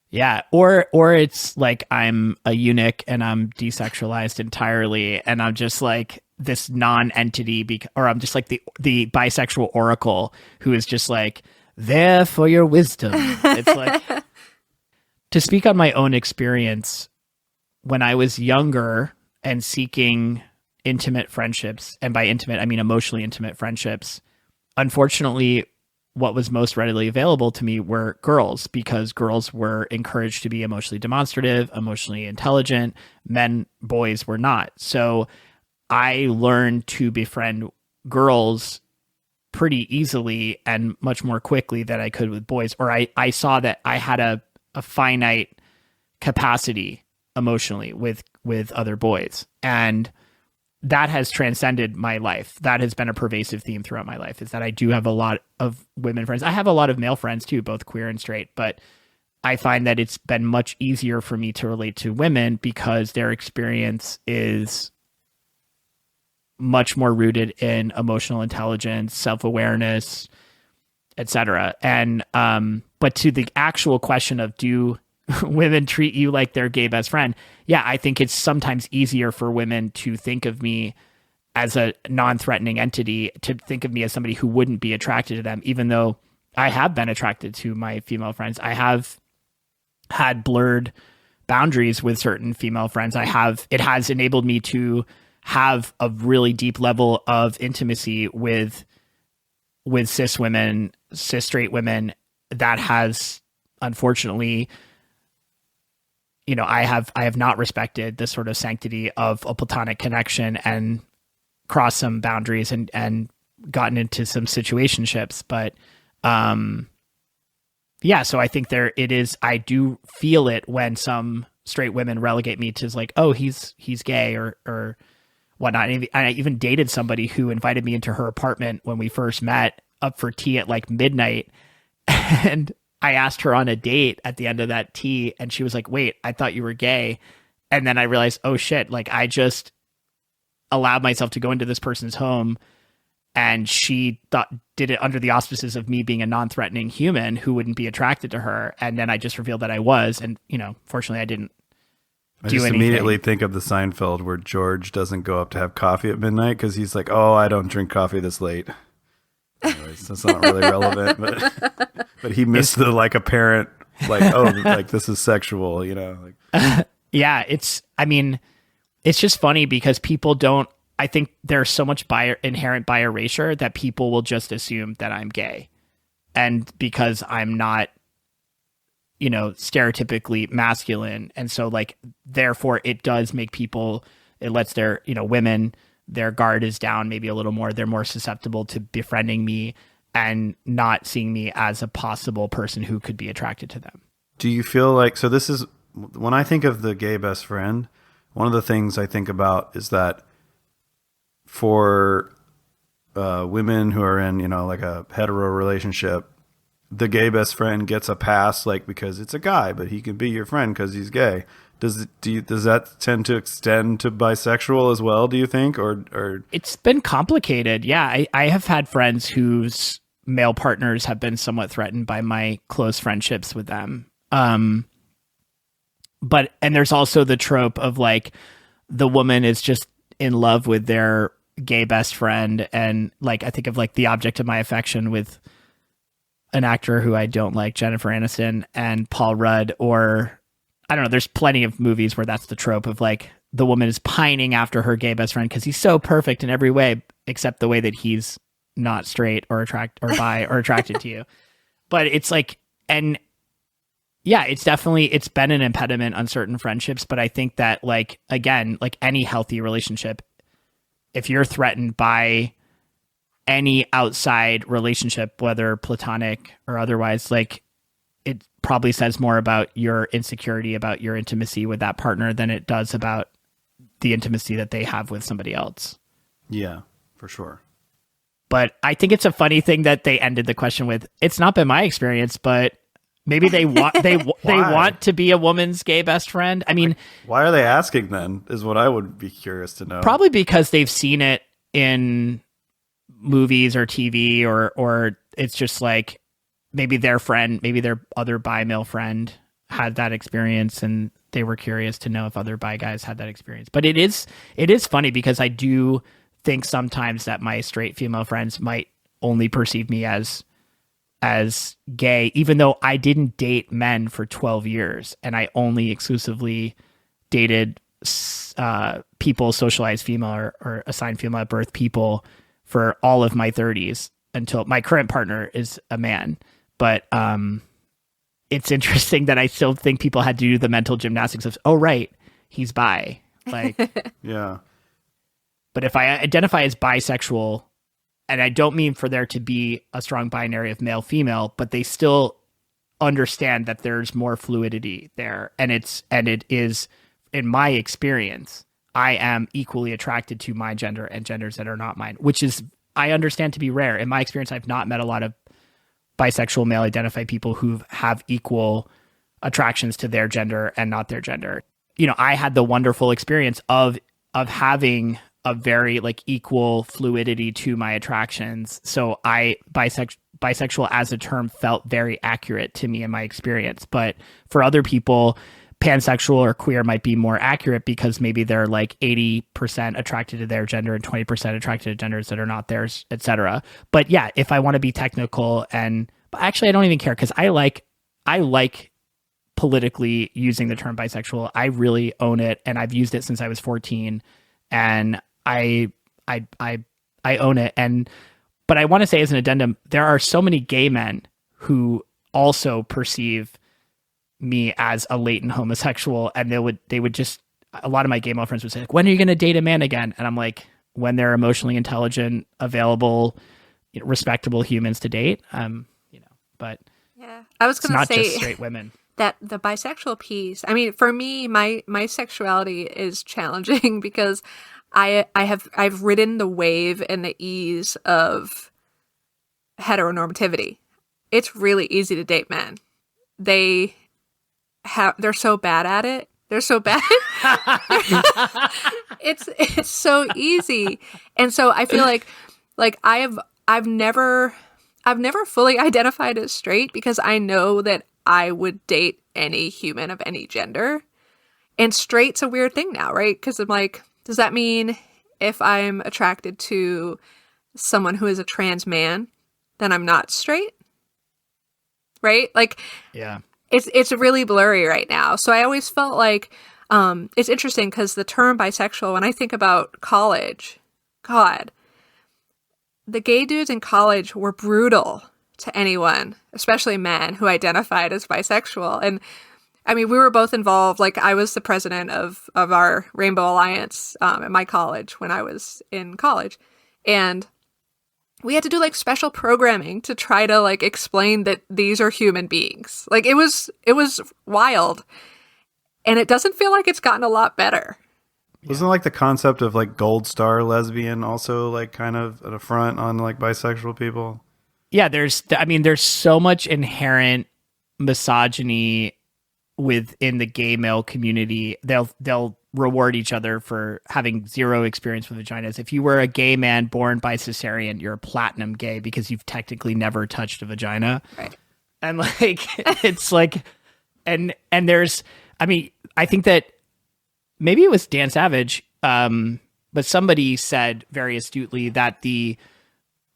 Yeah. Or it's like I'm a eunuch and I'm desexualized entirely and I'm just like this non-entity, or I'm just like the bisexual oracle who is just like there for your wisdom. It's like, to speak on my own experience, when I was younger and seeking intimate friendships, and by intimate, I mean emotionally intimate friendships, unfortunately, what was most readily available to me were girls, because girls were encouraged to be emotionally demonstrative, emotionally intelligent. Boys were not. So I learned to befriend girls pretty easily and much more quickly than I could with boys, or I saw that I had a finite capacity emotionally with other boys. And that has transcended my life. That has been a pervasive theme throughout my life, is that I do have a lot of women friends. I have a lot of male friends too, both queer and straight, but I find that it's been much easier for me to relate to women because their experience is much more rooted in emotional intelligence, self-awareness, etc. And but to the actual question of, do women treat you like their gay best friend? Yeah, I think it's sometimes easier for women to think of me as a non-threatening entity, to think of me as somebody who wouldn't be attracted to them, even though I have been attracted to my female friends. I have had blurred boundaries with certain female friends. It has enabled me to have a really deep level of intimacy with cis women, cis straight women, that has unfortunately, I have not respected the sort of sanctity of a platonic connection and crossed some boundaries and gotten into some situationships. But yeah, so I think I do feel it when some straight women relegate me to like, oh, he's gay or whatnot. And I even dated somebody who invited me into her apartment when we first met, up for tea at like midnight. And I asked her on a date at the end of that tea, and she was like, wait, I thought you were gay. And then I realized, oh shit, like I just allowed myself to go into this person's home, and she did it under the auspices of me being a non-threatening human who wouldn't be attracted to her. And then I just revealed that I was, and fortunately I didn't I do just anything. Immediately think of the Seinfeld where George doesn't go up to have coffee at midnight because he's like, oh, I don't drink coffee this late. Anyways, that's not really relevant, but he missed the like apparent like, oh, like this is sexual, like. Yeah, it's just funny because people don't. I think there's so much inherent bi erasure that people will just assume that I'm gay, and because I'm not, stereotypically masculine, and so like therefore it does make people. It lets their women. Their guard is down maybe a little more. They're more susceptible to befriending me and not seeing me as a possible person who could be attracted to them. Do you feel like, so this is, when I think of the gay best friend, one of the things I think about is that for women who are in, like a hetero relationship, the gay best friend gets a pass, like, because it's a guy, but he can be your friend because he's gay. Does that tend to extend to bisexual as well, do you think? Or it's been complicated. Yeah, I have had friends whose male partners have been somewhat threatened by my close friendships with them. But there's also the trope of like the woman is just in love with their gay best friend, and like I think of like the object of my affection with an actor who I don't like, Jennifer Aniston and Paul Rudd, or I don't know, there's plenty of movies where that's the trope of like the woman is pining after her gay best friend because he's so perfect in every way except the way that he's not straight or bi or attracted to you. But it's like and yeah, it's been an impediment on certain friendships, but I think that like, again, like any healthy relationship, if you're threatened by any outside relationship, whether platonic or otherwise, like it probably says more about your insecurity about your intimacy with that partner than it does about the intimacy that they have with somebody else. Yeah, for sure. But I think it's a funny thing that they ended the question with, it's not been my experience, but maybe they want they want to be a woman's gay best friend. I mean, why are they asking then is what I would be curious to know. Probably because they've seen it in movies or TV, or it's just like maybe their friend, maybe their other bi male friend had that experience and they were curious to know if other bi guys had that experience. But it is funny because I do think sometimes that my straight female friends might only perceive me as gay, even though I didn't date men for 12 years and I only exclusively dated people socialized female or assigned female at birth people for all of my 30s until my current partner is a man. But it's interesting that I still think people had to do the mental gymnastics of, oh, right, he's bi. Like, yeah. But if I identify as bisexual, and I don't mean for there to be a strong binary of male female, but they still understand that there's more fluidity there. And it is, in my experience, I am equally attracted to my gender and genders that are not mine, which is, I understand to be rare. In my experience, I've not met a lot of bisexual male identified people who have equal attractions to their gender and not their gender. You know, I had the wonderful experience of having a very like equal fluidity to my attractions. So bisexual as a term felt very accurate to me in my experience. But for other people, pansexual or queer might be more accurate because maybe they're like 80% attracted to their gender and 20% attracted to genders that are not theirs, etc. But yeah, if I want to be technical but actually I don't even care because I like politically using the term bisexual. I really own it and I've used it since I was 14 and I own it. But I want to say as an addendum, there are so many gay men who also perceive me as a latent homosexual, and they would just, a lot of my gay male friends would say, like, when are you going to date a man again? And I'm like, when they're emotionally intelligent, available, respectable humans to date. But yeah, I was going to say, not just straight women. That the bisexual piece, I mean, for me, my sexuality is challenging because I've ridden the wave and the ease of heteronormativity. It's really easy to date men. They're so bad at it. They're so bad. It's so easy. And so I feel like I've never fully identified as straight because I know that I would date any human of any gender. And straight's a weird thing now, right? Because I'm like, does that mean if I'm attracted to someone who is a trans man, then I'm not straight? Right? Like, yeah. It's really blurry right now. So I always felt like it's interesting because the term bisexual, when I think about college, God, the gay dudes in college were brutal to anyone, especially men who identified as bisexual. And I mean, we were both involved. Like, I was the president of our Rainbow Alliance at my college when I was in college. And we had to do like special programming to try to like explain that these are human beings. Like, it was wild. And it doesn't feel like it's gotten a lot better. Wasn't like the concept of like gold star lesbian also like kind of an affront on like bisexual people? Yeah, there's so much inherent misogyny within the gay male community. They'll reward each other for having zero experience with vaginas. If you were a gay man born by cesarean, you're a platinum gay because you've technically never touched a vagina. Right. And like, it's like, and there's, I mean, I think that maybe it was Dan Savage, but somebody said very astutely that the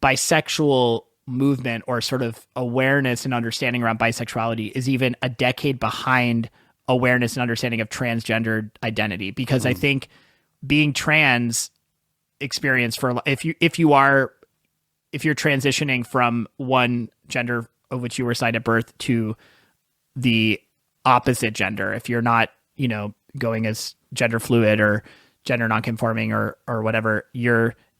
bisexual movement or sort of awareness and understanding around bisexuality is even a decade behind awareness and understanding of transgendered identity. Because I think being trans experience for, if you're transitioning from one gender of which you were assigned at birth to the opposite gender. If you're not, going as gender fluid or gender nonconforming or whatever,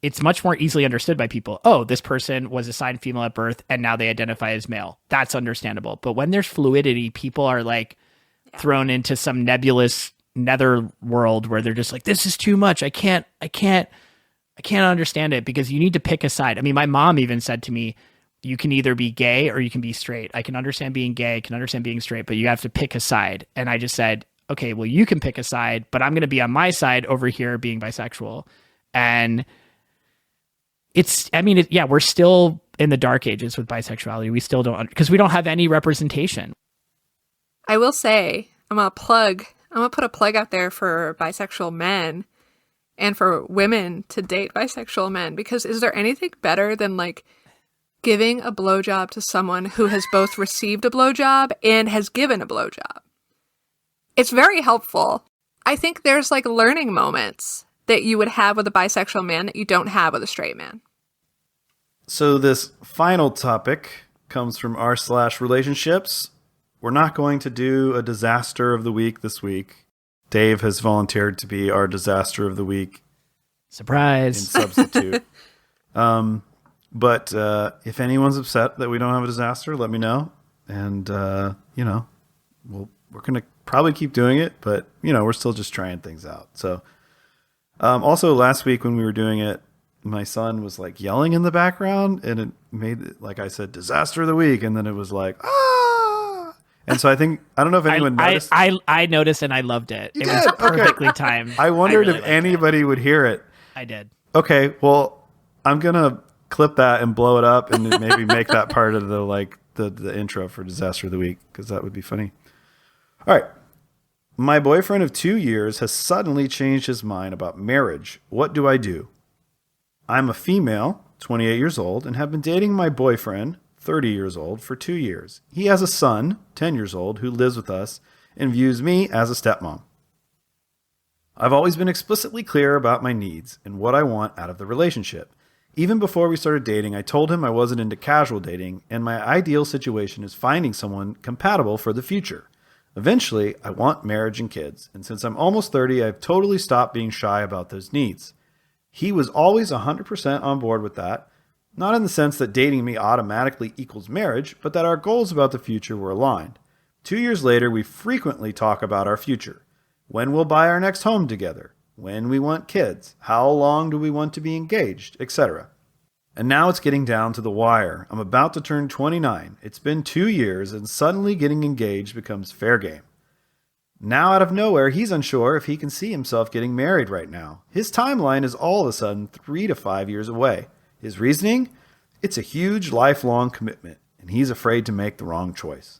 it's much more easily understood by people. Oh, this person was assigned female at birth and now they identify as male. That's understandable. But when there's fluidity, people are like thrown into some nebulous nether world where they're just like, this is too much. I can't understand it, because you need to pick a side. I mean, my mom even said to me, you can either be gay or you can be straight. I can understand being gay, I can understand being straight, but you have to pick a side. And I just said, okay, well, you can pick a side, but I'm going to be on my side over here being bisexual. And we're still in the dark ages with bisexuality. We still don't, because we don't have any representation. I will say, I'm going to put a plug out there for bisexual men and for women to date bisexual men, because is there anything better than like giving a blowjob to someone who has both received a blowjob and has given a blowjob? It's very helpful. I think there's like learning moments that you would have with a bisexual man that you don't have with a straight man. So this final topic comes from r/relationships. We're not going to do a disaster of the week this week. Dave has volunteered to be our disaster of the week. Surprise. In substitute. But if anyone's upset that we don't have a disaster, let me know. And, we're going to probably keep doing it, but, we're still just trying things out. So also last week when we were doing it, my son was like yelling in the background, and it made it, like I said, disaster of the week. And then it was like, ah. And so I don't know if anyone noticed. I noticed and I loved it. You it did? was perfectly Okay. timed. I wondered if anybody would hear it. I did. Okay, well, I'm going to clip that and blow it up and then maybe make that part of the intro for disaster of the week, because that would be funny. All right. My boyfriend of 2 years has suddenly changed his mind about marriage. What do I do? I'm a female, 28 years old, and have been dating my boyfriend, 30 years old, for 2 years. He has a son, 10 years old, who lives with us and views me as a stepmom. I've always been explicitly clear about my needs and what I want out of the relationship. Even before we started dating, I told him I wasn't into casual dating, and my ideal situation is finding someone compatible for the future. Eventually, I want marriage and kids, and since I'm almost 30, I've totally stopped being shy about those needs. He was always 100% on board with that, not in the sense that dating me automatically equals marriage, but that our goals about the future were aligned. 2 years later, we frequently talk about our future. When we'll buy our next home together, when we want kids, how long do we want to be engaged, etc. And now it's getting down to the wire. I'm about to turn 29. It's been 2 years, and suddenly getting engaged becomes fair game. Now, out of nowhere, he's unsure if he can see himself getting married right now. His timeline is all of a sudden 3 to 5 years away. His reasoning? It's a huge lifelong commitment, and he's afraid to make the wrong choice.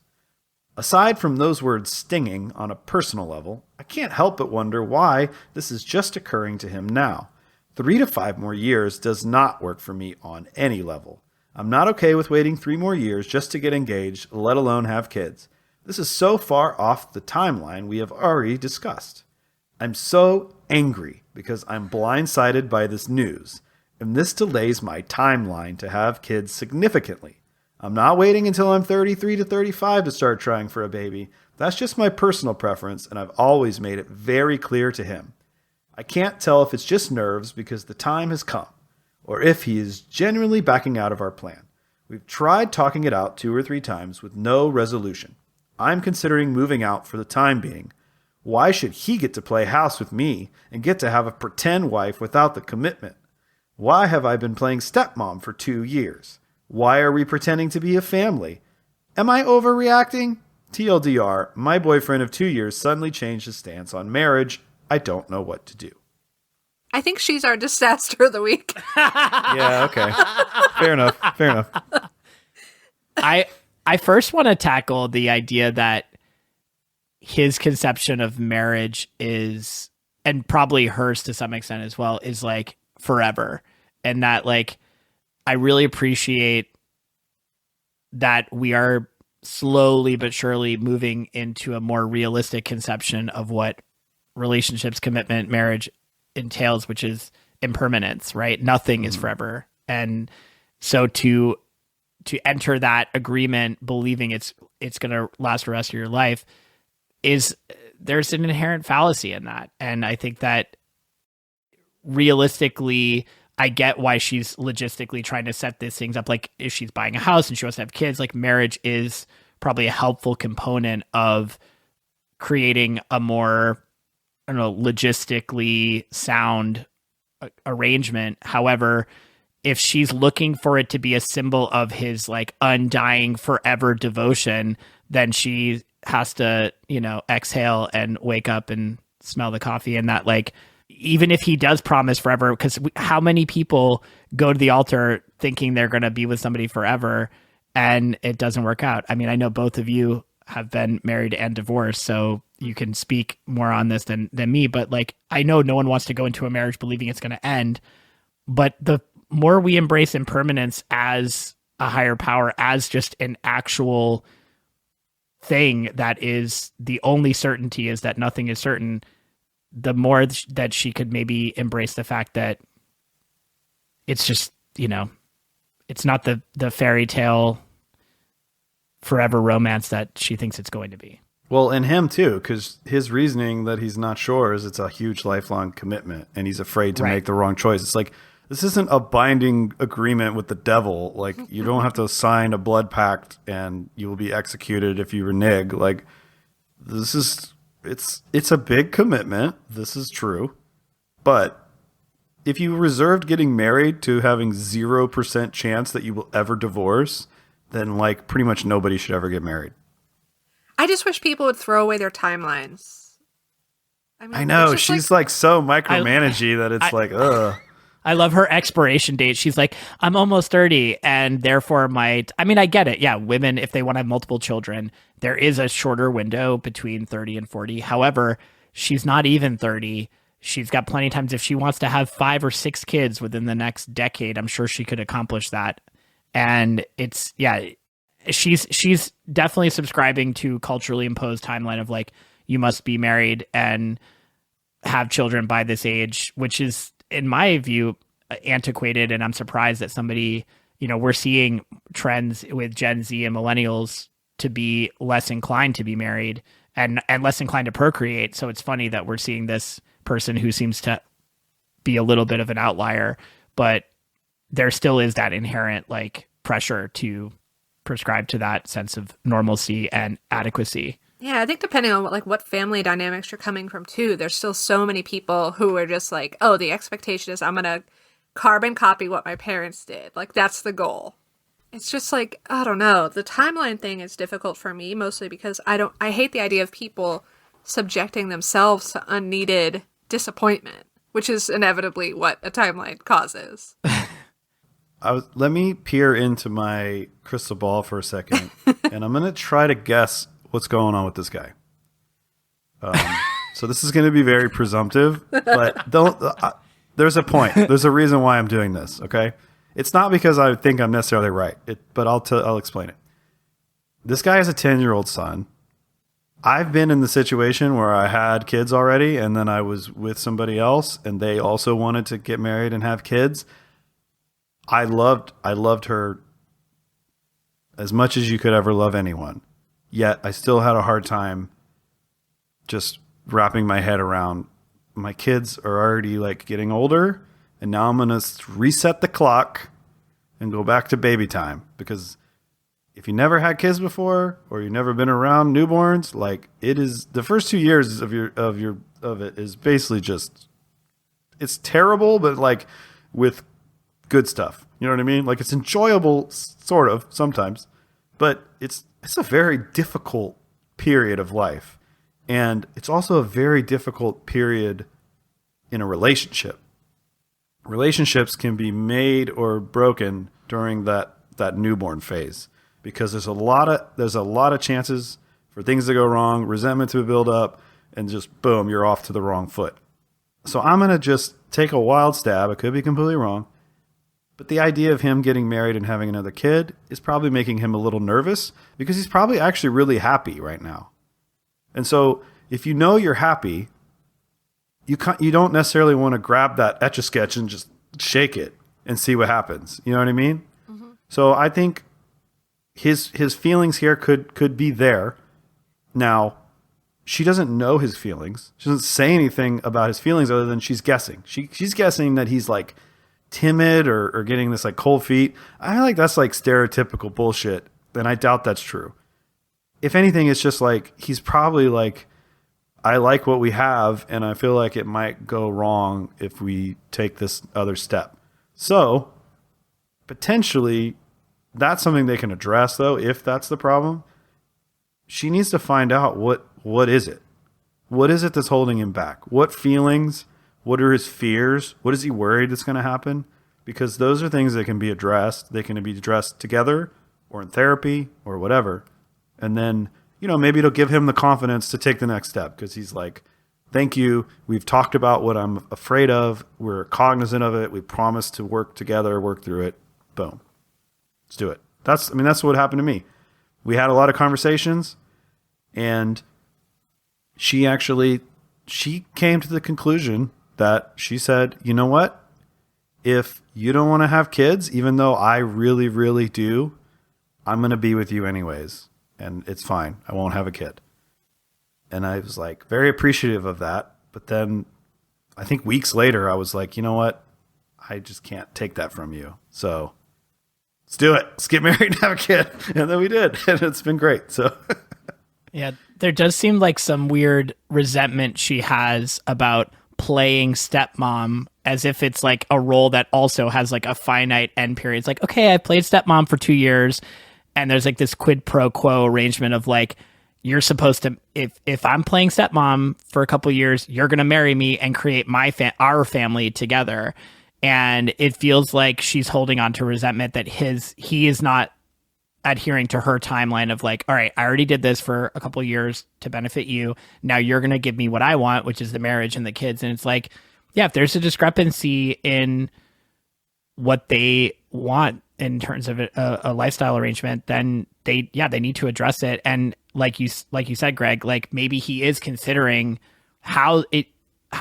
Aside from those words stinging on a personal level, I can't help but wonder why this is just occurring to him now. 3 to 5 more years does not work for me on any level. I'm not okay with waiting 3 more years just to get engaged, let alone have kids. This is so far off the timeline we have already discussed. I'm so angry because I'm blindsided by this news, and this delays my timeline to have kids significantly. I'm not waiting until I'm 33 to 35 to start trying for a baby. That's just my personal preference, and I've always made it very clear to him. I can't tell if it's just nerves because the time has come, or if he is genuinely backing out of our plan. We've tried talking it out 2 or 3 times with no resolution. I'm considering moving out for the time being. Why should he get to play house with me and get to have a pretend wife without the commitment? Why have I been playing stepmom for 2 years? Why are we pretending to be a family? Am I overreacting? TLDR, my boyfriend of 2 years suddenly changed his stance on marriage. I don't know what to do. I think she's our disaster of the week. Yeah, okay. Fair enough. I first want to tackle the idea that his conception of marriage is, and probably hers to some extent as well, is like forever. And that like, I really appreciate that we are slowly but surely moving into a more realistic conception of what relationships, commitment, marriage entails, which is impermanence, right? Nothing is forever. And so to to enter that agreement believing it's going to last the rest of your life is there's an inherent fallacy in that. And I think that realistically, I get why she's logistically trying to set these things up. Like if she's buying a house and she wants to have kids, like marriage is probably a helpful component of creating a more, I don't know, logistically sound arrangement. However, if she's looking for it to be a symbol of his like undying forever devotion, then she has to, exhale and wake up and smell the coffee, and that like, even if he does promise forever, because how many people go to the altar thinking they're going to be with somebody forever and it doesn't work out? I mean, I know both of you have been married and divorced, so you can speak more on this than me, but like, I know no one wants to go into a marriage believing it's going to end, but the more we embrace impermanence as a higher power, as just an actual thing that is the only certainty is that nothing is certain, the more that she could maybe embrace the fact that it's just, it's not the fairy tale forever romance that she thinks it's going to be. Well, and him too, because his reasoning that he's not sure is it's a huge lifelong commitment and he's afraid to make the wrong choice. It's like, this isn't a binding agreement with the devil. Like, you don't have to sign a blood pact and you will be executed if you renege. Like, this is, it's a big commitment. This is true. But if you reserved getting married to having 0% chance that you will ever divorce, then like pretty much nobody should ever get married. I just wish people would throw away their timelines. I know. She's like so micromanagey that it's like, ugh. I love her expiration date. She's like, I'm almost 30 and therefore I get it. Yeah, women, if they want to have multiple children, there is a shorter window between 30 and 40. However, she's not even 30. She's got plenty of times. If she wants to have 5 or 6 kids within the next decade, I'm sure she could accomplish that. And she's definitely subscribing to culturally imposed timeline of like, you must be married and have children by this age, which is, in my view, antiquated. And I'm surprised that somebody, we're seeing trends with Gen Z and millennials to be less inclined to be married and less inclined to procreate. So it's funny that we're seeing this person who seems to be a little bit of an outlier, but there still is that inherent like pressure to prescribe to that sense of normalcy and adequacy. Yeah, I think depending on what family dynamics you're coming from too, there's still so many people who are just like, oh, the expectation is I'm going to carbon copy what my parents did. Like, that's the goal. It's just like, I don't know. The timeline thing is difficult for me, mostly because I hate the idea of people subjecting themselves to unneeded disappointment, which is inevitably what a timeline causes. Let me peer into my crystal ball for a second, and I'm going to try to guess what's going on with this guy. So this is going to be very presumptive, but there's a point. There's a reason why I'm doing this, okay? It's not because I think I'm necessarily right, but I'll explain it. This guy has a 10-year-old son. I've been in the situation where I had kids already, and then I was with somebody else, and they also wanted to get married and have kids. I loved her as much as you could ever love anyone. Yet I still had a hard time just wrapping my head around my kids are already like getting older, and now I'm going to reset the clock and go back to baby time, because if you never had kids before or you've never been around newborns, like it is the first 2 years of it is basically just, it's terrible, but like with good stuff. You know what I mean? Like it's enjoyable sort of sometimes, but it's a very difficult period of life. And it's also a very difficult period in a relationship. Relationships can be made or broken during that newborn phase, because there's a lot of chances for things to go wrong, resentment to build up, and just boom, you're off to the wrong foot. So I'm going to just take a wild stab. I could be completely wrong. But the idea of him getting married and having another kid is probably making him a little nervous, because he's probably actually really happy right now. And so if you know you're happy, you don't necessarily want to grab that Etch-a-Sketch and just shake it and see what happens. You know what I mean? Mm-hmm. So I think his feelings here could be there. Now, she doesn't know his feelings. She doesn't say anything about his feelings other than she's guessing. She's guessing that he's like timid or getting this like cold feet. I feel like that's like stereotypical bullshit, and I doubt that's true. If anything, it's just like he's probably like, I like what we have, and I feel like it might go wrong if we take this other step. So potentially that's something they can address, though, if that's the problem. She needs to find out what is it? What is it that's holding him back? What feelings? What are his fears? What is he worried that's going to happen? Because those are things that can be addressed. They can be addressed together or in therapy or whatever. And then, maybe it'll give him the confidence to take the next step because he's like, thank you. We've talked about what I'm afraid of. We're cognizant of it. We promised to work together, work through it. Boom. Let's do it. That's what happened to me. We had a lot of conversations, and she came to the conclusion that she said, you know what? If you don't want to have kids, even though I really, really do, I'm going to be with you anyways. And it's fine. I won't have a kid. And I was like very appreciative of that. But then I think weeks later, I was like, you know what? I just can't take that from you. So let's do it. Let's get married and have a kid. And then we did. And it's been great. So yeah, there does seem like some weird resentment she has about playing stepmom as if it's like a role that also has like a finite end period. It's like, okay, I played stepmom for 2 years. And there's like this quid pro quo arrangement of like, you're supposed to, if I'm playing stepmom for a couple of years, you're going to marry me and create our family together. And it feels like she's holding on to resentment that he is not adhering to her timeline of like, all right, I already did this for a couple of years to benefit you. Now you're going to give me what I want, which is the marriage and the kids. And it's like, yeah, if there's a discrepancy in what they want in terms of a lifestyle arrangement, then they need to address it. And like you said, Greg, like maybe he is considering how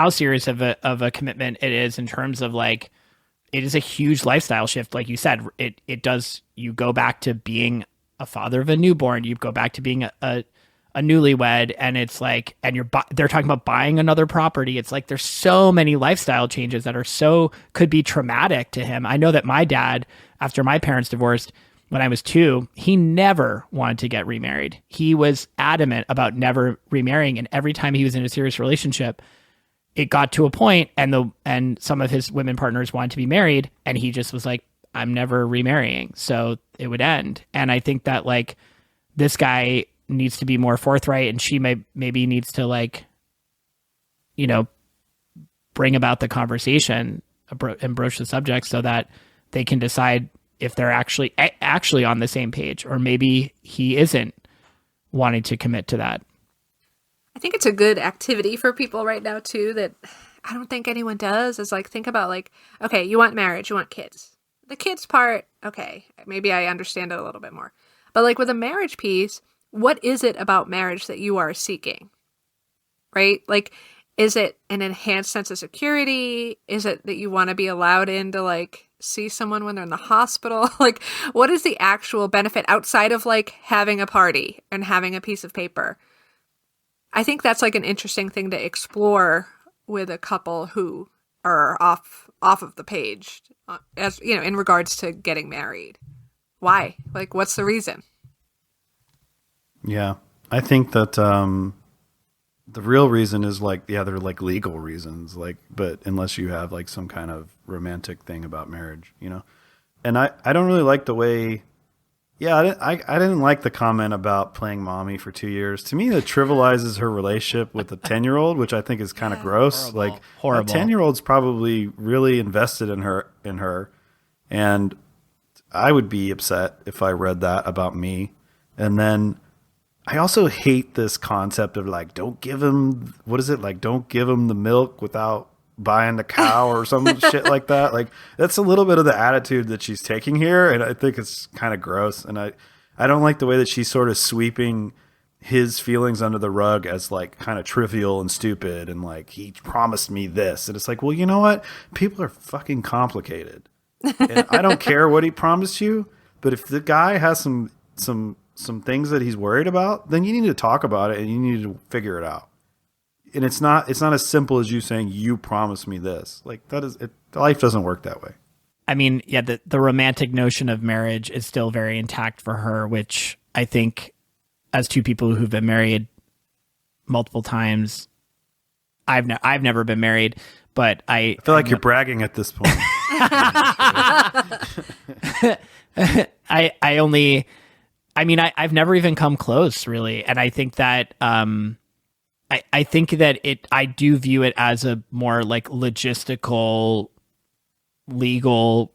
serious of a commitment it is in terms of like, it is a huge lifestyle shift. Like you said, you go back to being a father of a newborn, you go back to being a newlywed, and it's like, and they're talking about buying another property. It's like, there's so many lifestyle changes that could be traumatic to him. I know that my dad, after my parents divorced when I was 2, he never wanted to get remarried. He was adamant about never remarrying. And every time he was in a serious relationship, it got to a point and some of his women partners wanted to be married. And he just was like, I'm never remarrying. So it would end. And I think that like this guy needs to be more forthright, and she maybe needs to like, bring about the conversation and broach the subject so that they can decide if they're actually on the same page, or maybe he isn't wanting to commit to that. I think it's a good activity for people right now too, that I don't think anyone does, is like, think about like, okay, you want marriage, you want kids. The kids part, okay, maybe I understand it a little bit more. But like with a marriage piece, what is it about marriage that you are seeking? Right? Like, is it an enhanced sense of security? Is it that you want to be allowed in to like see someone when they're in the hospital? Like, what is the actual benefit outside of like having a party and having a piece of paper? I think that's like an interesting thing to explore with a couple who are off of the page, as in regards to getting married. Why? Like, what's the reason? Yeah, I think that the real reason is like, yeah, they're like legal reasons, like, but unless you have like some kind of romantic thing about marriage, and I don't really like the way, yeah, I didn't like the comment about playing mommy for 2 years. To me, that trivializes her relationship with a 10-year-old, which I think is kind of gross. Horrible. Like, Horrible. A 10-year-old's probably really invested in her, and I would be upset if I read that about me. And then I also hate this concept of like, don't give him the milk without buying the cow or some shit like that. Like, that's a little bit of the attitude that she's taking here, and I think it's kind of gross. And I don't like the way that she's sort of sweeping his feelings under the rug as like kind of trivial and stupid, and like, he promised me this, and it's like, well, you know what? People are fucking complicated. And I don't care what he promised you, but if the guy has some some things that he's worried about, then you need to talk about it and you need to figure it out. And it's not as simple as you saying, you promised me this. Like life doesn't work that way. I mean, yeah, the romantic notion of marriage is still very intact for her, which I think as two people who've been married multiple times, I've never been married, but I feel like you're bragging at this point. I've never even come close, really. And I think that, I think that I do view it as a more like logistical, legal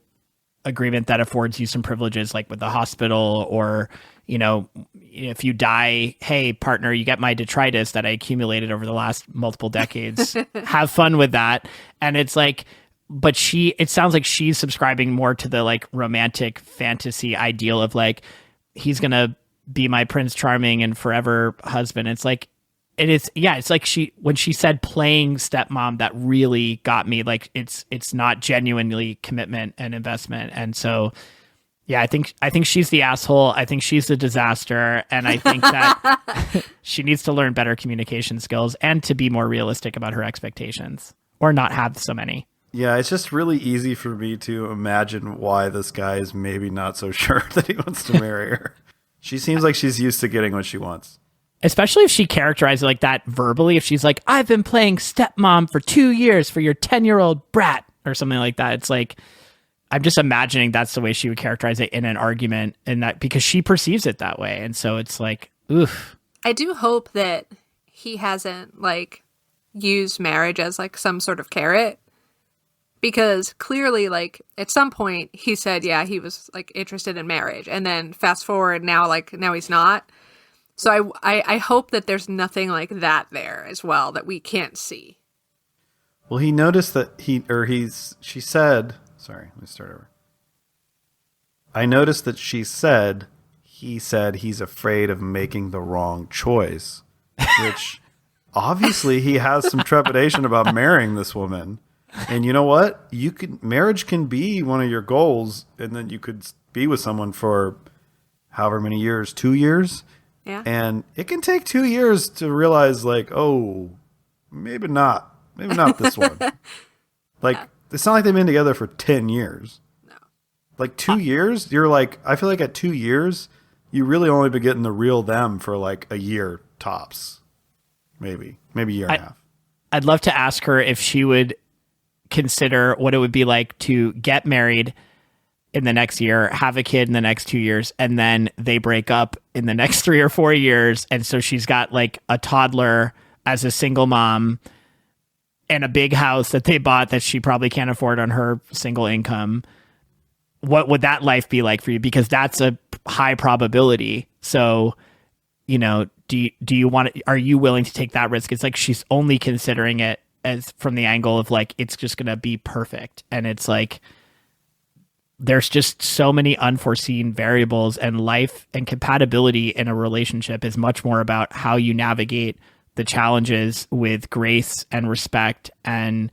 agreement that affords you some privileges, like with the hospital, or, you know, if you die, hey partner, you get my detritus that I accumulated over the last multiple decades. Have fun with that. And it's like, but it sounds like she's subscribing more to the like romantic fantasy ideal of like, he's going to be my Prince Charming and forever husband. It's like, it's like when she said playing stepmom, that really got me. Like it's not genuinely commitment and investment. And so, yeah, I think she's the asshole. I think she's the disaster. And I think that she needs to learn better communication skills and to be more realistic about her expectations, or not have so many. Yeah, it's just really easy for me to imagine why this guy is maybe not so sure that he wants to marry her. She seems like she's used to getting what she wants. Especially if she characterizes it like that verbally. If she's like, I've been playing stepmom for 2 years for your 10-year-old brat, or something like that. It's like, I'm just imagining that's the way she would characterize it in an argument, and that because she perceives it that way. And so it's like, oof. I do hope that he hasn't like used marriage as like some sort of carrot, because clearly like at some point he said, yeah, he was like interested in marriage, and then fast forward now he's not. So I hope that there's nothing like that there as well that we can't see. Well, he noticed that she said, sorry, let me start over. I noticed that he said he's afraid of making the wrong choice, which obviously he has some trepidation about marrying this woman. And you know what? Marriage can be one of your goals, and then you could be with someone for however many years, 2 years. Yeah. And it can take 2 years to realize, like, oh, maybe not this one. Like, it's not like they've been together for 10 years. No. Like 2 years, you're like, I feel like at 2 years, you really only been getting the real them for like a year tops. Maybe a year and a half. I'd love to ask her if she would consider what it would be like to get married in the next year, have a kid in the next 2 years, and then they break up in the next 3 or 4 years. And so she's got like a toddler as a single mom and a big house that they bought that she probably can't afford on her single income. What would that life be like for you? Because that's a high probability. So, you know, are you willing to take that risk? It's like she's only considering it as from the angle of like, it's just going to be perfect. And it's like, there's just so many unforeseen variables, and life and compatibility in a relationship is much more about how you navigate the challenges with grace and respect and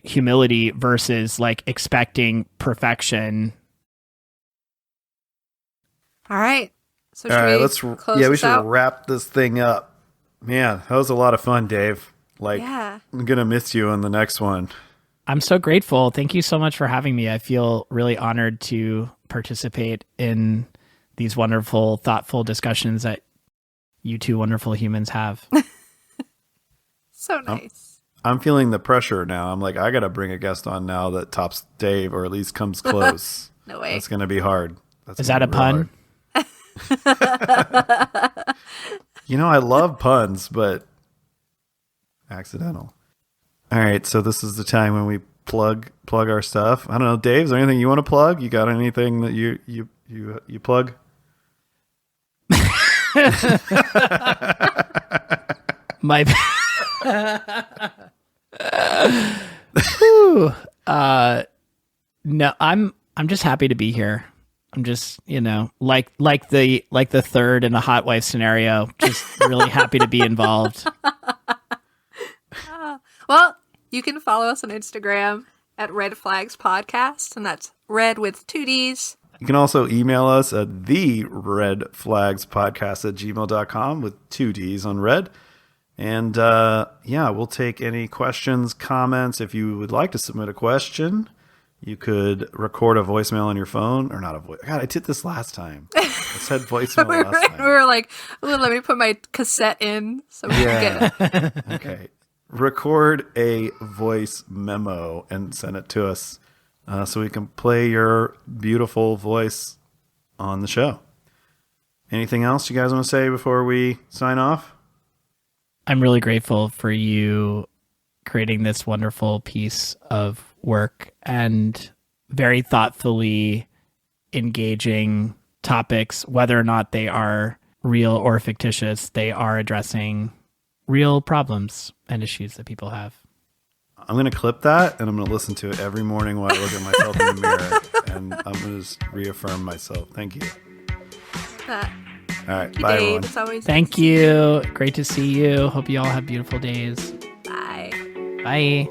humility versus like expecting perfection. All right. So All right, let's close we should out? wrap this thing up. Man, that was a lot of fun, Dave. Like, Yeah. I'm going to miss you in the next one. I'm so grateful. Thank you so much for having me. I feel really honored to participate in these wonderful, thoughtful discussions that you two wonderful humans have. So nice. I'm feeling the pressure now. I'm like, I got to bring a guest on now that tops Dave, or at least comes close. No way. That's going to be hard. Is that a pun? You know, I love puns, but accidental. All right, so this is the time when we plug our stuff. I don't know, Dave, is there anything you want to plug? You got anything that you plug? My Whew. No, I'm just happy to be here. I'm just, you know, like the third in the hot wife scenario, just really happy to be involved. Well, you can follow us on Instagram at Red Flags Podcast, and that's red with 2 Ds. You can also email us at theredflagspodcast@gmail.com with 2 D's on red. And we'll take any questions, comments. If you would like to submit a question, you could record a voicemail on your phone, or not a voice. God, I did this last time. I said voicemail last time. We were like, well, let me put my cassette in so we can get it. Okay. Record a voice memo and send it to us so we can play your beautiful voice on the show. Anything else you guys want to say before we sign off? I'm really grateful for you creating this wonderful piece of work and very thoughtfully engaging topics, whether or not they are real or fictitious. They are addressing real problems and issues that people have. I'm going to clip that and I'm going to listen to it every morning while I look at myself in the mirror, and I'm going to just reaffirm myself. Thank you. All right. Bye, Dave. everyone. It's always Thank you. Great to see you. Hope you all have beautiful days. Bye. Bye.